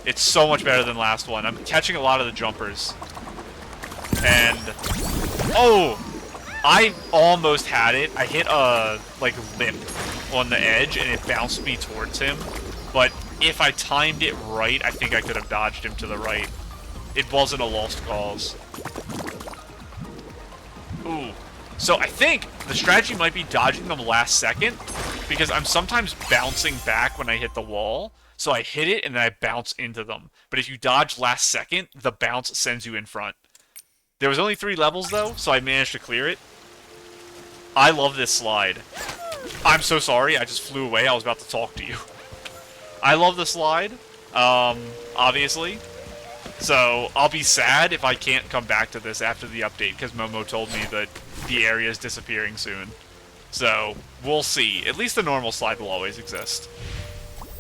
It's so much better than last one. I'm catching a lot of the jumpers. And... Oh! I almost had it. I hit a, like, lip on the edge, and it bounced me towards him. But if I timed it right, I think I could have dodged him to the right. It wasn't a lost cause. Ooh. So I think the strategy might be dodging them last second, because I'm sometimes bouncing back when I hit the wall. So I hit it, and then I bounce into them. But if you dodge last second, the bounce sends you in front. There was only 3 levels, though, so I managed to clear it. I love this slide. I'm so sorry, I just flew away. I was about to talk to you. I love the slide, obviously. So, I'll be sad if I can't come back to this after the update, because Momo told me that the area is disappearing soon. So, we'll see. At least the normal slide will always exist.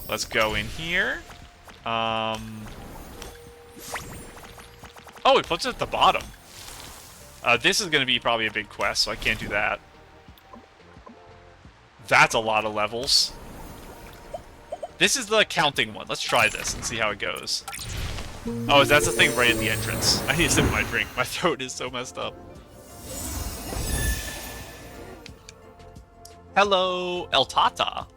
Let's go in here. Oh, it puts it at the bottom. This is going to be probably a big quest, so I can't do that. That's a lot of levels. This is the counting one. Let's try this and see how it goes. Oh, that's the thing right at the entrance. I need to sip my drink. My throat is so messed up. Hello, El Tata.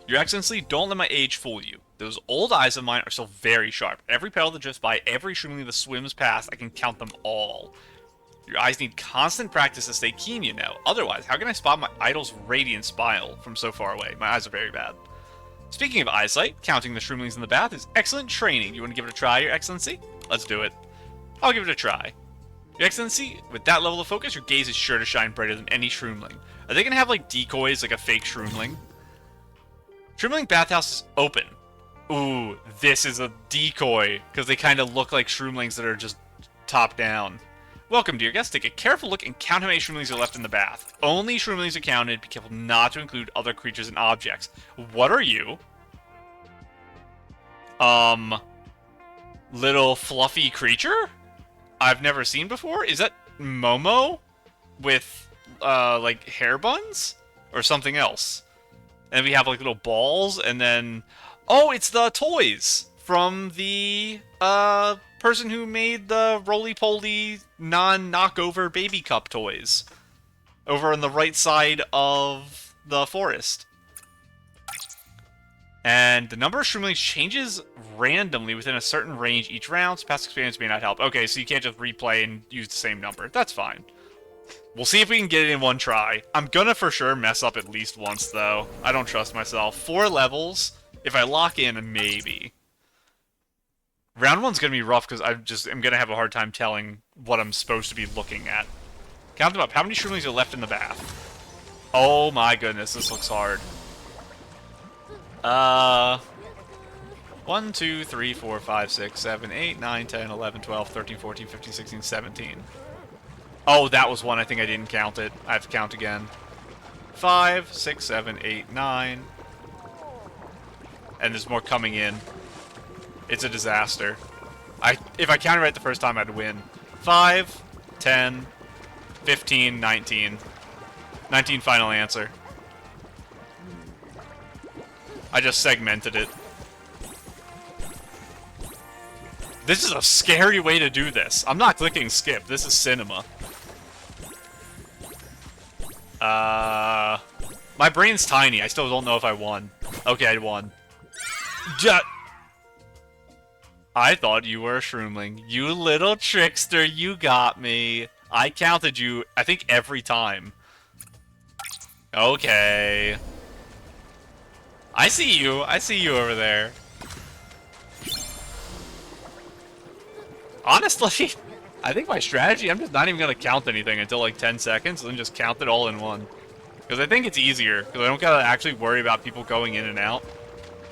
Your Excellency, don't let my age fool you. Those old eyes of mine are still very sharp. Every petal that drifts by, every shroomling that swims past, I can count them all. Your eyes need constant practice to stay keen, you know. Otherwise, how can I spot my idol's radiant smile from so far away? My eyes are very bad. Speaking of eyesight, counting the shroomlings in the bath is excellent training. You want to give it a try, Your Excellency? Let's do it. I'll give it a try. Your Excellency, with that level of focus, your gaze is sure to shine brighter than any shroomling. Are they going to have, like, decoys, like a fake shroomling? Shroomling bathhouse is open. Ooh, this is a decoy, because they kind of look like shroomlings that are just top down. Welcome, dear guests. Take a careful look and count how many shroomlings are left in the bath. Only shroomlings are counted. Be careful not to include other creatures and objects. What are you? Little fluffy creature? I've never seen before? Is that Momo? With, like, hair buns? Or something else? And we have, like, little balls, and then... Oh, it's the toys! From the, person who made the roly-poly, non-knockover baby cup toys. Over on the right side of the forest. And the number of shroomlings changes randomly within a certain range each round, so past experience may not help. Okay, so you can't just replay and use the same number. That's fine. We'll see if we can get it in one try. I'm gonna for sure mess up at least once, though. I don't trust myself. 4 levels. If I lock in, maybe. Round 1's gonna be rough, because I'm gonna have a hard time telling what I'm supposed to be looking at. Count them up. How many shroomlings are left in the bath? Oh my goodness, this looks hard. 1, 2, 3, 4, 5, 6, 7, 8, 9, 10, 11, 12, 13, 14, 15, 16, 17. Oh, that was one. I think I didn't count it. I have to count again. 5, 6, 7, 8, 9. And there's more coming in. It's a disaster. If I counted right the first time, I'd win. 5, 10, 15, 19. 19 final answer. I just segmented it. This is a scary way to do this. I'm not clicking skip. This is cinema. My brain's tiny. I still don't know if I won. Okay, I won. I thought you were a shroomling. You little trickster, you got me. I counted you, I think, every time. Okay. I see you. I see you over there. Honestly, I think my strategy, I'm just not even going to count anything until like 10 seconds, and then just count it all in one. Because I think it's easier, because I don't got to actually worry about people going in and out.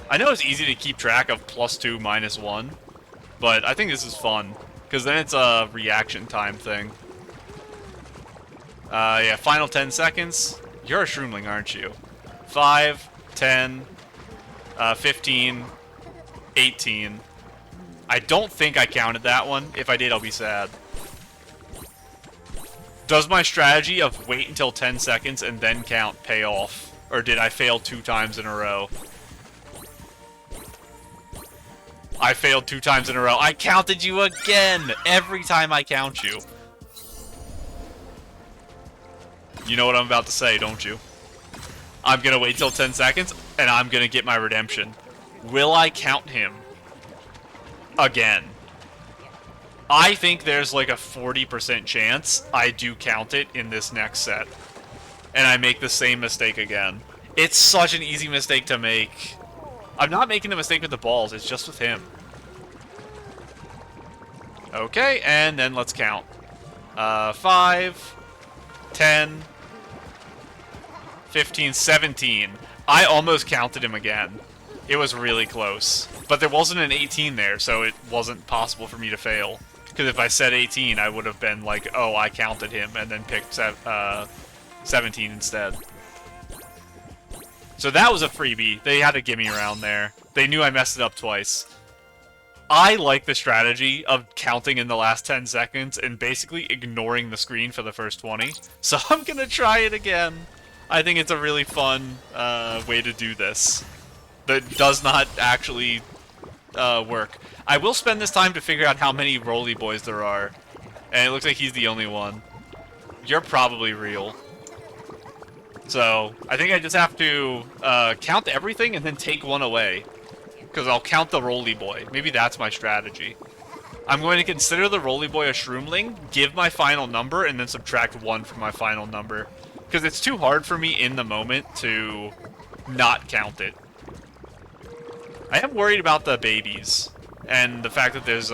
I know it's easy to keep track of +2, -1, but I think this is fun, because then it's a reaction time thing. Yeah, final 10 seconds. You're a shroomling, aren't you? 5, 10, 15, 18. I don't think I counted that one. If I did, I'll be sad. Does my strategy of wait until 10 seconds and then count pay off? Or did I fail 2 times in a row? I failed 2 times in a row. I counted you again! Every time I count you. You know what I'm about to say, don't you? I'm gonna wait till 10 seconds, and I'm gonna get my redemption. Will I count him? Again. I think there's like a 40% chance I do count it in this next set. And I make the same mistake again. It's such an easy mistake to make. I'm not making the mistake with the balls, it's just with him. Okay, and then let's count. 5, 10, 15, 17. I almost counted him again. It was really close. But there wasn't an 18 there, so it wasn't possible for me to fail. Because if I said 18, I would have been like, oh, I counted him, and then picked 17 instead. So that was a freebie. They had to give me around there. They knew I messed it up twice. I like the strategy of counting in the last 10 seconds and basically ignoring the screen for the first 20. So I'm gonna try it again. I think it's a really fun way to do this. That does not actually work. I will spend this time to figure out how many Roly Boys there are. And it looks like he's the only one. You're probably real. So, I think I just have to count everything and then take one away. Because I'll count the Roly Boy. Maybe that's my strategy. I'm going to consider the Roly Boy a Shroomling, give my final number, and then subtract 1 from my final number. Because it's too hard for me in the moment to not count it. I am worried about the babies, and the fact that there's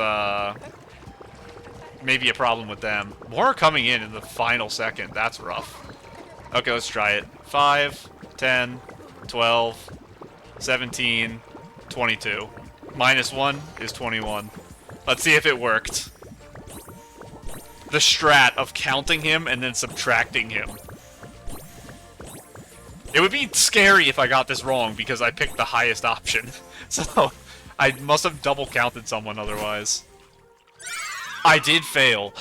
maybe a problem with them. More are coming in the final second. That's rough. Okay, let's try it. 5, 10, 12, 17, 22. Minus 1 is 21. Let's see if it worked. The strat of counting him and then subtracting him. It would be scary if I got this wrong because I picked the highest option. So, I must have double counted someone otherwise. I did fail.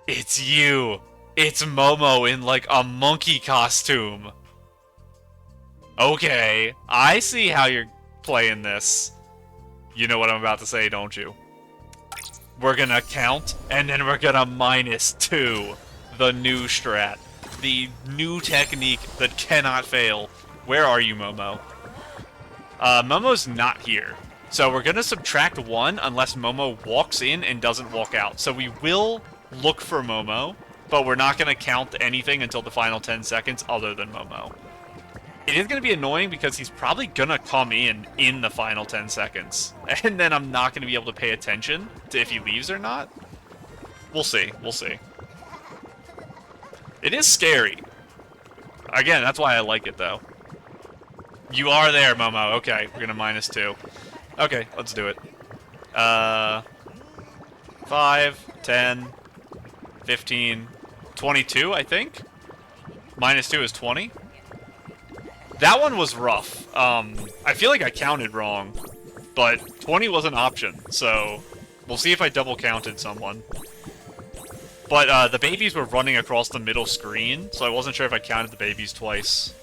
It's you. It's Momo in like a monkey costume. Okay, I see how you're playing this. You know what I'm about to say, don't you? We're gonna count, and then we're gonna -2. The new strat. The new technique that cannot fail. Where are you, Momo? Momo's not here. So we're gonna subtract 1 unless Momo walks in and doesn't walk out. So we will look for Momo, but we're not gonna count anything until the final 10 seconds other than Momo. It is going to be annoying because he's probably going to come in the final 10 seconds. And then I'm not going to be able to pay attention to if he leaves or not. We'll see. We'll see. It is scary. Again, that's why I like it, though. You are there, Momo. Okay, we're going to -2. Okay, let's do it. 5, 10, 15, 22, I think? -2 is 20. That one was rough. I feel like I counted wrong, but 20 was an option, so we'll see if I double counted someone. But the babies were running across the middle screen, so I wasn't sure if I counted the babies twice.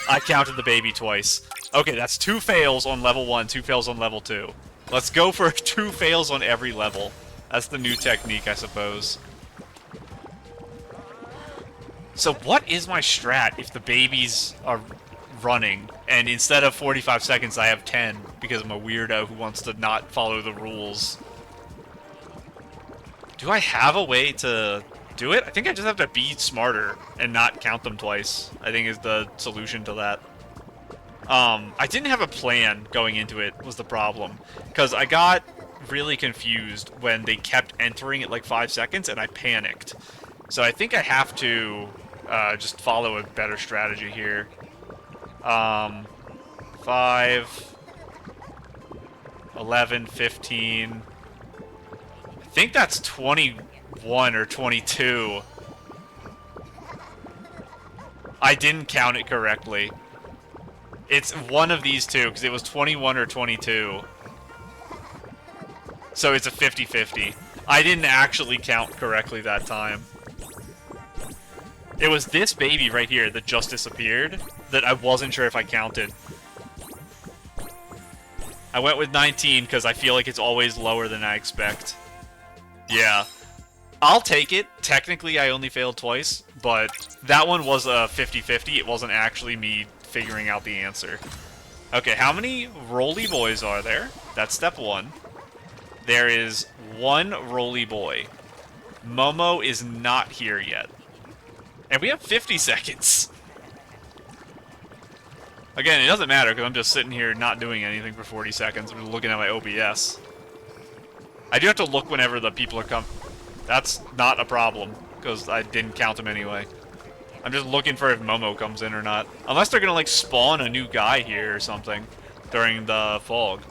I counted the baby twice. Okay, that's 2 fails on level 1, 2 fails on level 2. Let's go for 2 fails on every level. That's the new technique, I suppose. So what is my strat if the babies are running, and instead of 45 seconds I have 10, because I'm a weirdo who wants to not follow the rules? Do I have a way to do it? I think I just have to be smarter and not count them twice, I think is the solution to that. I didn't have a plan going into it, was the problem. Because I got really confused when they kept entering at like 5 seconds, and I panicked. So I think I have to just follow a better strategy here. 5, 11, 15. I think that's 21 or 22. I didn't count it correctly. It's one of these two, because it was 21 or 22. So it's a 50-50. I didn't actually count correctly that time. It was this baby right here that just disappeared that I wasn't sure if I counted. I went with 19 because I feel like it's always lower than I expect. Yeah. I'll take it. Technically, I only failed twice, but that one was a 50-50. It wasn't actually me figuring out the answer. Okay, how many Roly Boys are there? That's step 1. There is 1 Roly Boy. Momo is not here yet. And we have 50 seconds. Again, it doesn't matter because I'm just sitting here not doing anything for 40 seconds. I'm just looking at my OBS. I do have to look whenever the people are coming. That's not a problem because I didn't count them anyway. I'm just looking for if Momo comes in or not. Unless they're going to like spawn a new guy here or something during the fog.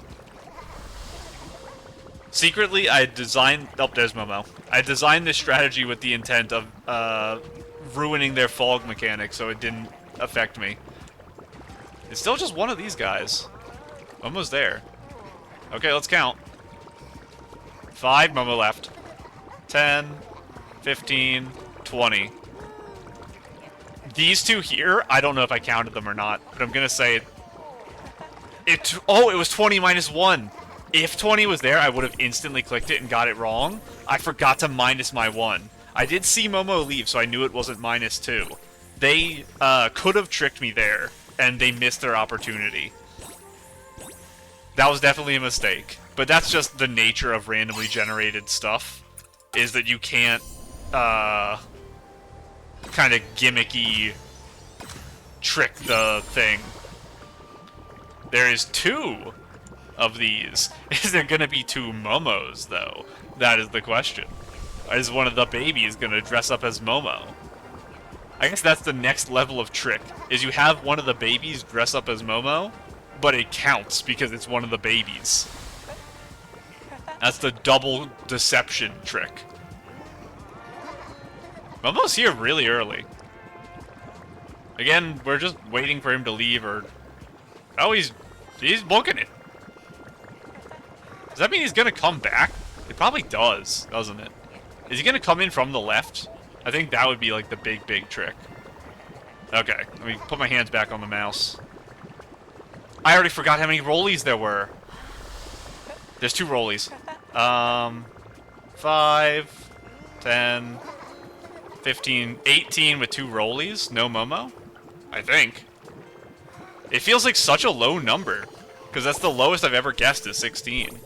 Secretly, I designed... Oh, there's Momo. I designed this strategy with the intent of ruining their fog mechanic so it didn't affect me. It's still just one of these guys. Almost there. Okay, let's count. 5, Momo left. 10, 15, 20. These two here, I don't know if I counted them or not, but I'm gonna say... Oh, it was 20 minus 1! If 20 was there, I would have instantly clicked it and got it wrong. I forgot to minus my 1. I did see Momo leave, so I knew it wasn't -2. They could have tricked me there, and they missed their opportunity. That was definitely a mistake. But that's just the nature of randomly generated stuff, is that you can't, kind of gimmicky trick the thing. There is 2 of these. Is there gonna be 2 Momos, though? That is the question. Is one of the babies gonna dress up as Momo? I guess that's the next level of trick, is you have one of the babies dress up as Momo, but it counts because it's one of the babies. That's the double deception trick. Momo's here really early. Again, we're just waiting for him to leave, or... Oh, he's booking it. Does that mean he's gonna come back? It probably does, doesn't it? Is he gonna come in from the left? I think that would be like the big trick. Okay, let me put my hands back on the mouse. I already forgot how many rollies there were. There's 2 rollies. 5, 10, 15, 18 with 2 rollies. No Momo, I think. It feels like such a low number, because that's the lowest I've ever guessed is 16.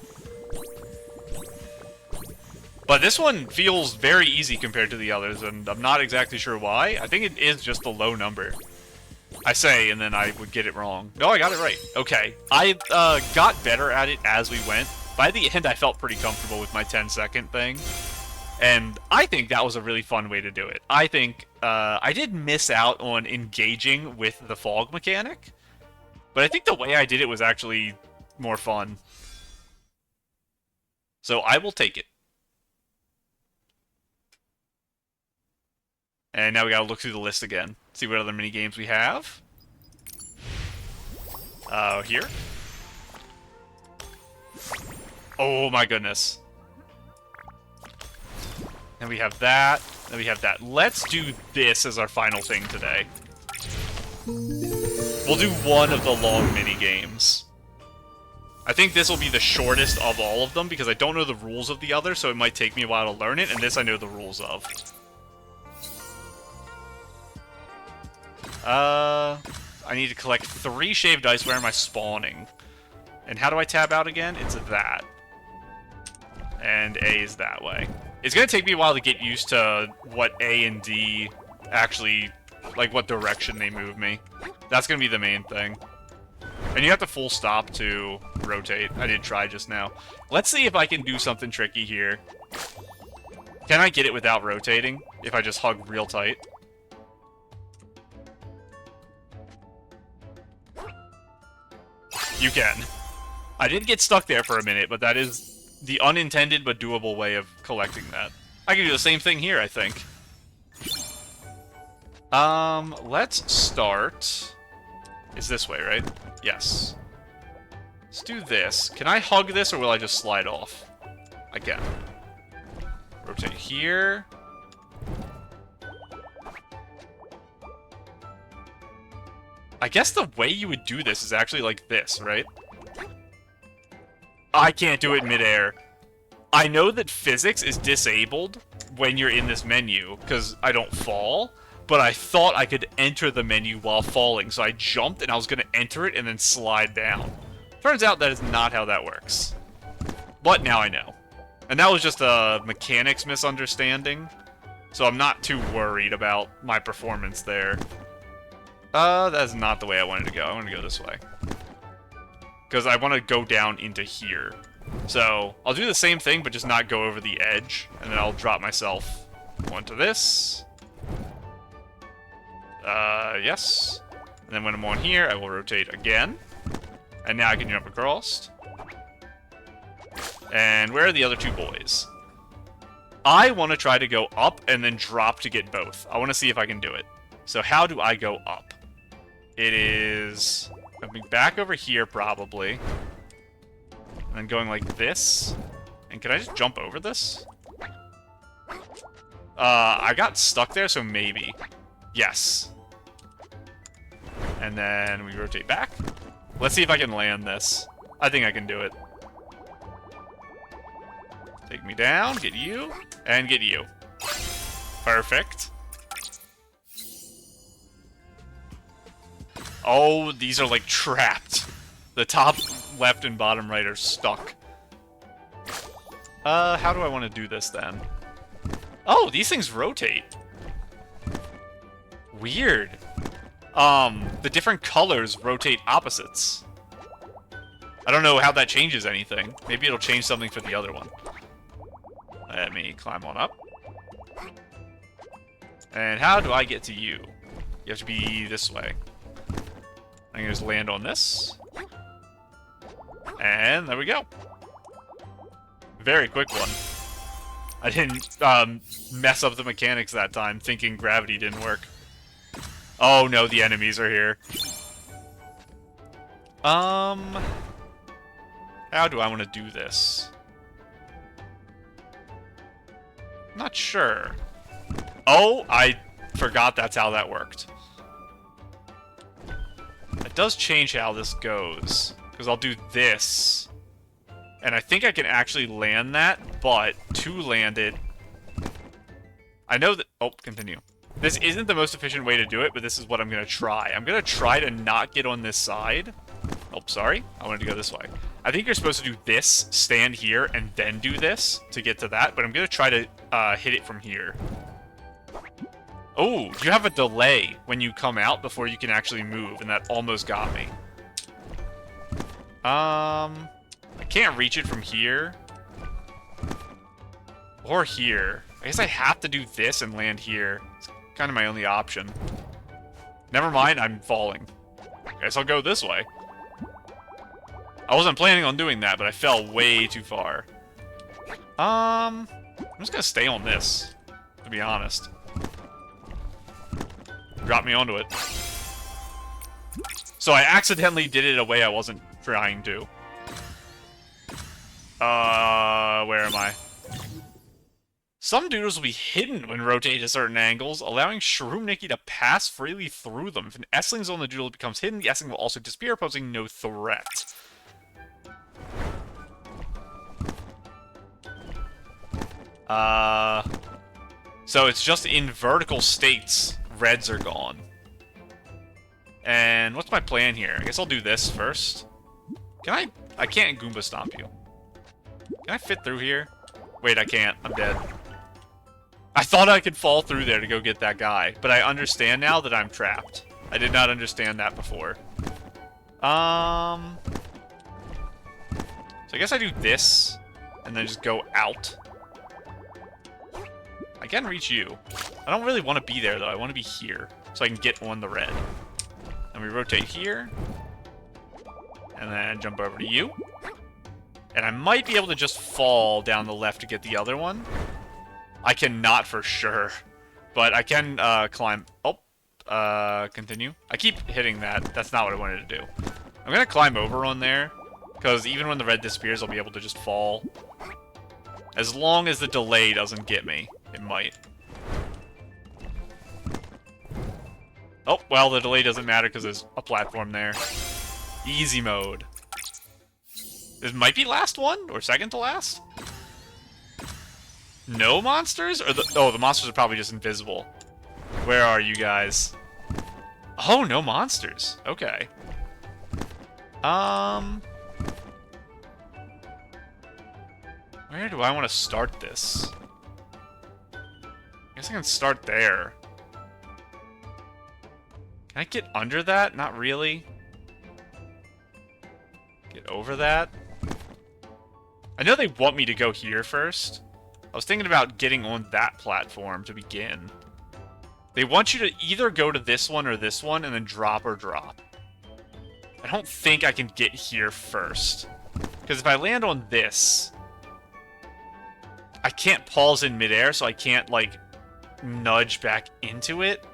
But this one feels very easy compared to the others, and I'm not exactly sure why. I think it is just a low number. I say, and then I would get it wrong. No, I got it right. Okay. I got better at it as we went. By the end, I felt pretty comfortable with my 10-second thing. And I think that was a really fun way to do it. I think I did miss out on engaging with the fog mechanic. But I think the way I did it was actually more fun. So I will take it. And now we gotta look through the list again. See what other minigames we have. Here. Oh my goodness. Then we have that. Then we have that. Let's do this as our final thing today. We'll do one of the long minigames. I think this will be the shortest of all of them because I don't know the rules of the other, so it might take me a while to learn it, and this I know the rules of. I need to collect 3 shaved ice. Where am I spawning? And how do I tab out again? It's that. And A is that way. It's gonna take me a while to get used to what A and D actually, like what direction they move me. That's gonna be the main thing. And you have to full stop to rotate. I did try just now. Let's see if I can do something tricky here. Can I get it without rotating? If I just hug real tight? You can. I did get stuck there for a minute, but that is the unintended but doable way of collecting that. I can do the same thing here, I think. Let's start... It's this way, right? Yes. Let's do this. Can I hug this, or will I just slide off? I can. Rotate here. I guess the way you would do this is actually like this, right? I can't do it midair. I know that physics is disabled when you're in this menu, because I don't fall, but I thought I could enter the menu while falling, so I jumped and I was going to enter it and then slide down. Turns out that is not how that works. But now I know. And that was just a mechanics misunderstanding, so I'm not too worried about my performance there. That's not the way I wanted to go. I want to go this way. Because I want to go down into here. So, I'll do the same thing, but just not go over the edge. And then I'll drop myself onto this. Yes. And then when I'm on here, I will rotate again. And now I can jump across. And where are the other 2 boys? I want to try to go up and then drop to get both. I want to see if I can do it. So how do I go up? It is coming back over here, probably. And then going like this. And can I just jump over this? I got stuck there, so maybe. Yes. And then we rotate back. Let's see if I can land this. I think I can do it. Take me down, get you, and get you. Perfect. Oh, these are like trapped. The top left and bottom right are stuck. How do I want to do this then? Oh, these things rotate. Weird. The different colors rotate opposites. I don't know how that changes anything. Maybe it'll change something for the other one. Let me climb on up. And how do I get to you? You have to be this way. I'm gonna just land on this. And there we go. Very quick one. I didn't mess up the mechanics that time, thinking gravity didn't work. Oh no, the enemies are here. How do I want to do this? Not sure. Oh, I forgot that's how that worked. It does change how this goes. Because I'll do this. And I think I can actually land that, but to land it... I know that... Oh, continue. This isn't the most efficient way to do it, but this is what I'm going to try. I'm going to try to not get on this side. Oh, sorry. I wanted to go this way. I think you're supposed to do this, stand here, and then do this to get to that, but I'm going to try to hit it from here. Oh, you have a delay when you come out before you can actually move, and that almost got me. I can't reach it from here. Or here. I guess I have to do this and land here. It's kind of my only option. Never mind, I'm falling. I guess I'll go this way. I wasn't planning on doing that, but I fell way too far. I'm just gonna stay on this, to be honest. Drop me onto it. So I accidentally did it a way I wasn't trying to. Where am I? Some doodles will be hidden when rotated at certain angles, allowing Shroom Nikki to pass freely through them. If an S-ling's on the doodle becomes hidden, the S-ling will also disappear, posing no threat. So it's just in vertical states, reds are gone. And what's my plan here? I guess I'll do this first. Can I can't Goomba Stomp you. Can I fit through here? Wait, I can't. I'm dead. I thought I could fall through there to go get that guy, but I understand now that I'm trapped. I did not understand that before. So I guess I do this, and then just go out. I can reach you. I don't really want to be there, though. I want to be here, so I can get on the red. And we rotate here. And then jump over to you. And I might be able to just fall down the left to get the other one. I cannot for sure. But I can climb... Oh, continue. I keep hitting that. That's not what I wanted to do. I'm going to climb over on there. Because even when the red disappears, I'll be able to just fall. As long as the delay doesn't get me. It might. Oh, well, the delay doesn't matter because there's a platform there. Easy mode. This might be last one? Or second to last? No monsters? Or the monsters are probably just invisible. Where are you guys? Oh, no monsters. Okay. Where do I want to start this? I guess I can start there. Can I get under that? Not really. Get over that? I know they want me to go here first. I was thinking about getting on that platform to begin. They want you to either go to this one or this one and then drop or drop. I don't think I can get here first. Because if I land on this, I can't pause in midair, so I can't, like, nudge back into it.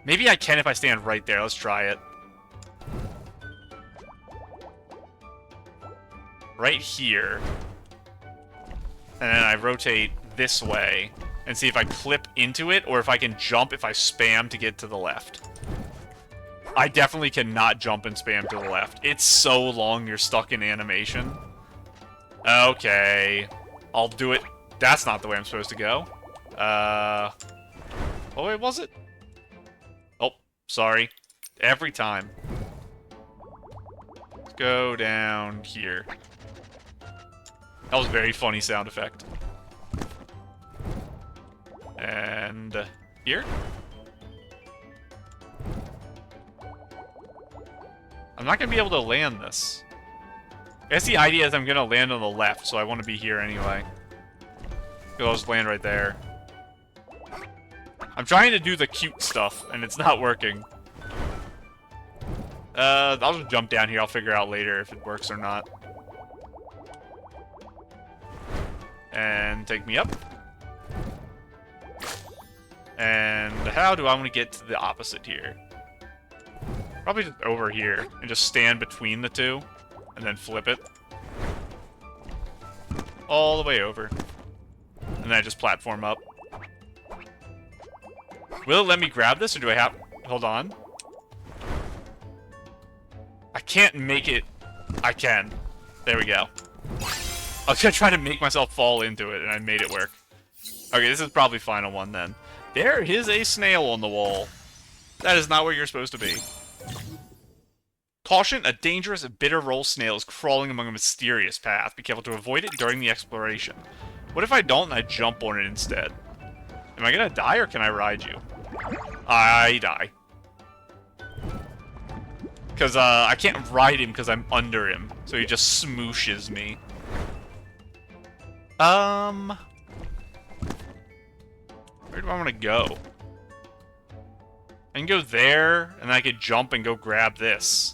Maybe I can if I stand right there. Let's try it. Right here. And then I rotate this way and see if I clip into it or if I can jump if I spam to get to the left. I definitely cannot jump and spam to the left. It's so long you're stuck in animation. Okay. I'll do it. That's not the way I'm supposed to go. Oh, wait, was it? Oh, sorry. Every time. Let's go down here. That was a very funny sound effect. And here? I'm not gonna be able to land this. I guess the idea is I'm gonna land on the left, so I want to be here anyway. So I'll just land right there. I'm trying to do the cute stuff, and it's not working. I'll just jump down here. I'll figure out later if it works or not. And take me up. And how do I want to get to the opposite here? Probably just over here, and just stand between the two, and then flip it. All the way over. And then I just platform up. Will it let me grab this, or do I have... Hold on. I can't make it... I can. There we go. I was gonna try to make myself fall into it, and I made it work. Okay, this is probably final one, then. There is a snail on the wall. That is not where you're supposed to be. Caution, a dangerous, bitter roll snail is crawling among a mysterious path. Be careful to avoid it during the exploration. What if I don't and I jump on it instead? Am I gonna die, or can I ride you? I die. Because, I can't ride him because I'm under him. So he just smooshes me. Where do I want to go? I can go there, and then I could jump and go grab this.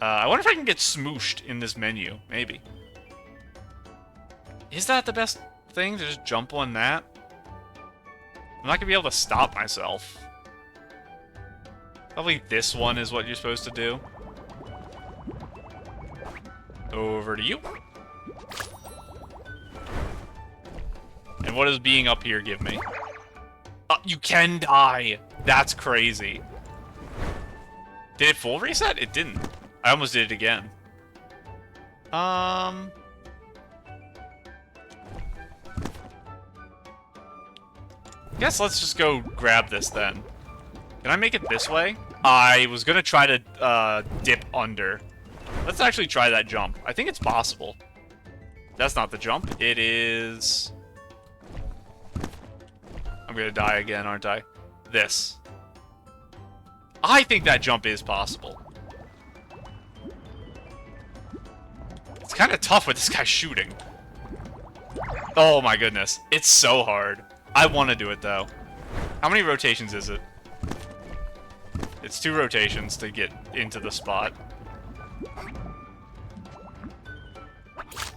I wonder if I can get smooshed in this menu. Maybe. Is that the best thing, to just jump on that? I'm not going to be able to stop myself. Probably this one is what you're supposed to do. Over to you. And what does being up here give me? You can die! That's crazy. Did it full reset? It didn't. I almost did it again. Guess let's just go grab this then. Can I make it this way? I was gonna try to dip under. Let's actually try that jump. I think it's possible. That's not the jump. It is... I'm gonna die again, aren't I? This. I think that jump is possible. It's kind of tough with this guy shooting. Oh my goodness. It's so hard. I want to do it, though. How many rotations is it? It's 2 rotations to get into the spot.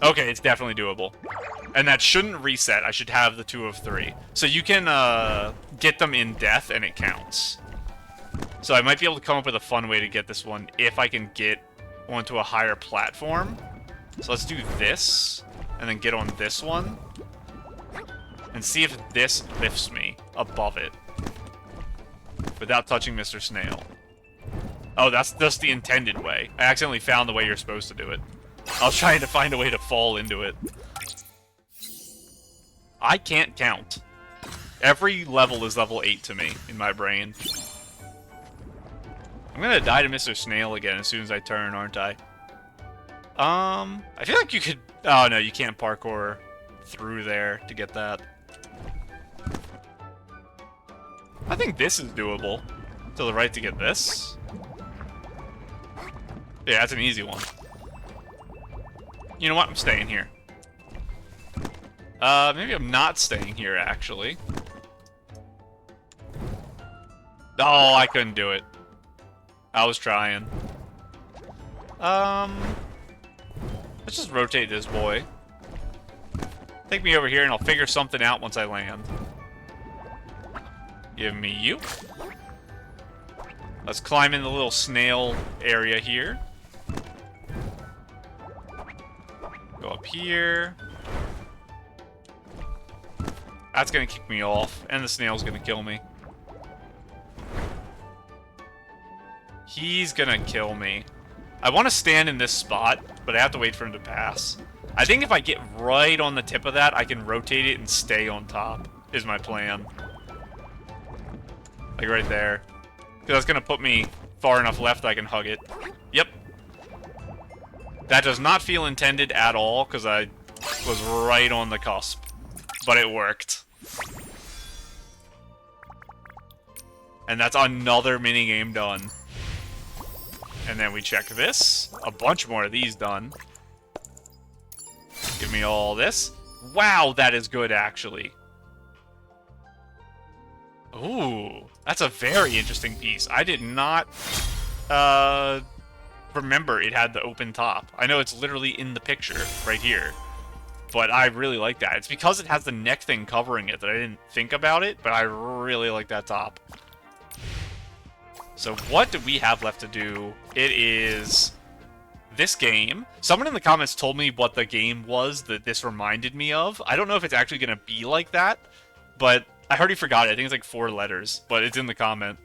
Okay, it's definitely doable. And that shouldn't reset. I should have the 2 of 3. So you can get them in death, and it counts. So I might be able to come up with a fun way to get this one if I can get onto a higher platform. So let's do this, and then get on this one. And see if this lifts me above it. Without touching Mr. Snail. Oh, that's just the intended way. I accidentally found the way you're supposed to do it. I was trying to find a way to fall into it. I can't count. Every level is level 8 to me, in my brain. I'm gonna die to Mr. Snail again as soon as I turn, aren't I? I feel like you could... Oh, no, you can't parkour through there to get that. I think this is doable. To the right to get this. Yeah, that's an easy one. You know what? I'm staying here. Maybe I'm not staying here, actually. Oh, I couldn't do it. I was trying. Let's just rotate this boy. Take me over here and I'll figure something out once I land. Give me you. Let's climb in the little snail area here. Go up here. That's gonna kick me off, and the snail's gonna kill me. He's gonna kill me. I want to stand in this spot, but I have to wait for him to pass. I think if I get right on the tip of that, I can rotate it and stay on top, is my plan. Like right there. Because that's gonna put me far enough left I can hug it. Yep. That does not feel intended at all, because I was right on the cusp. But it worked. And that's another minigame done. And then we check this. A bunch more of these done. Give me all this. Wow, that is good, actually. Ooh, that's a very interesting piece. I did not remember it had the open top. I know it's literally in the picture right here. But I really like that. It's because it has the neck thing covering it that I didn't think about it, but I really like that top. So what do we have left to do? It is this game. Someone in the comments told me what the game was that this reminded me of. I don't know if it's actually going to be like that, but I already forgot it. I think it's like 4 letters, but it's in the comment.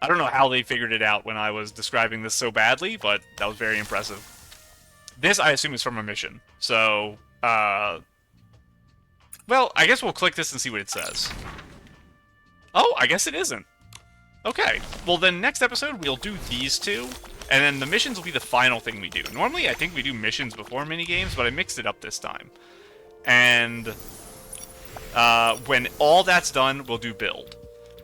I don't know how they figured it out when I was describing this so badly, but that was very impressive. This, I assume, is from a mission. So, well, I guess we'll click this and see what it says. Oh, I guess it isn't. Okay, well then next episode we'll do these 2, and then the missions will be the final thing we do. Normally I think we do missions before minigames, but I mixed it up this time. And when all that's done, we'll do build.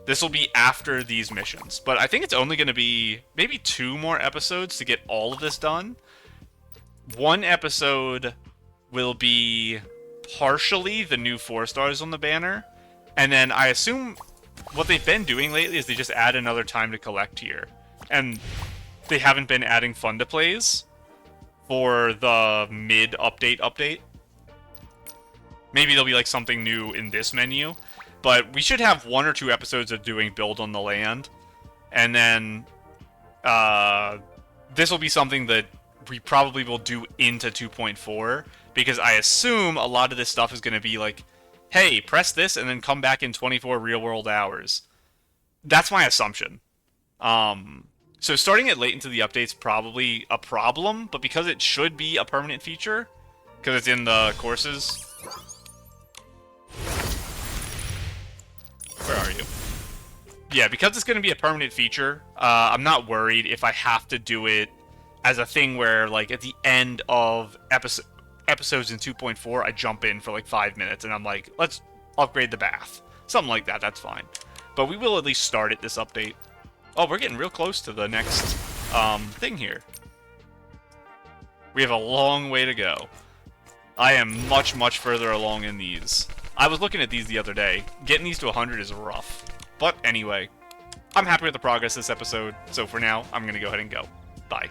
This will be after these missions, but I think it's only going to be maybe 2 more episodes to get all of this done. 1 episode will be partially the new 4 stars on the banner, and then I assume what they've been doing lately is they just add another time to collect here. And they haven't been adding fun to plays for the mid-update update. Maybe there'll be like something new in this menu. But we should have 1 or 2 episodes of doing build on the land. And then this will be something that we probably will do into 2.4. Because I assume a lot of this stuff is going to be like, hey, press this and then come back in 24 real-world hours. That's my assumption. So starting it late into the update's probably a problem, but because it should be a permanent feature, because it's in the courses. Where are you? Yeah, because it's going to be a permanent feature, I'm not worried if I have to do it as a thing where, like, at the end of episodes in 2.4, I jump in for like 5 minutes and I'm like, let's upgrade the bath. Something like that, that's fine. But we will at least start it this update. Oh, we're getting real close to the next thing here. We have a long way to go. I am much, much further along in these. I was looking at these the other day. Getting these to 100 is rough. But anyway, I'm happy with the progress this episode. So for now, I'm going to go ahead and go. Bye.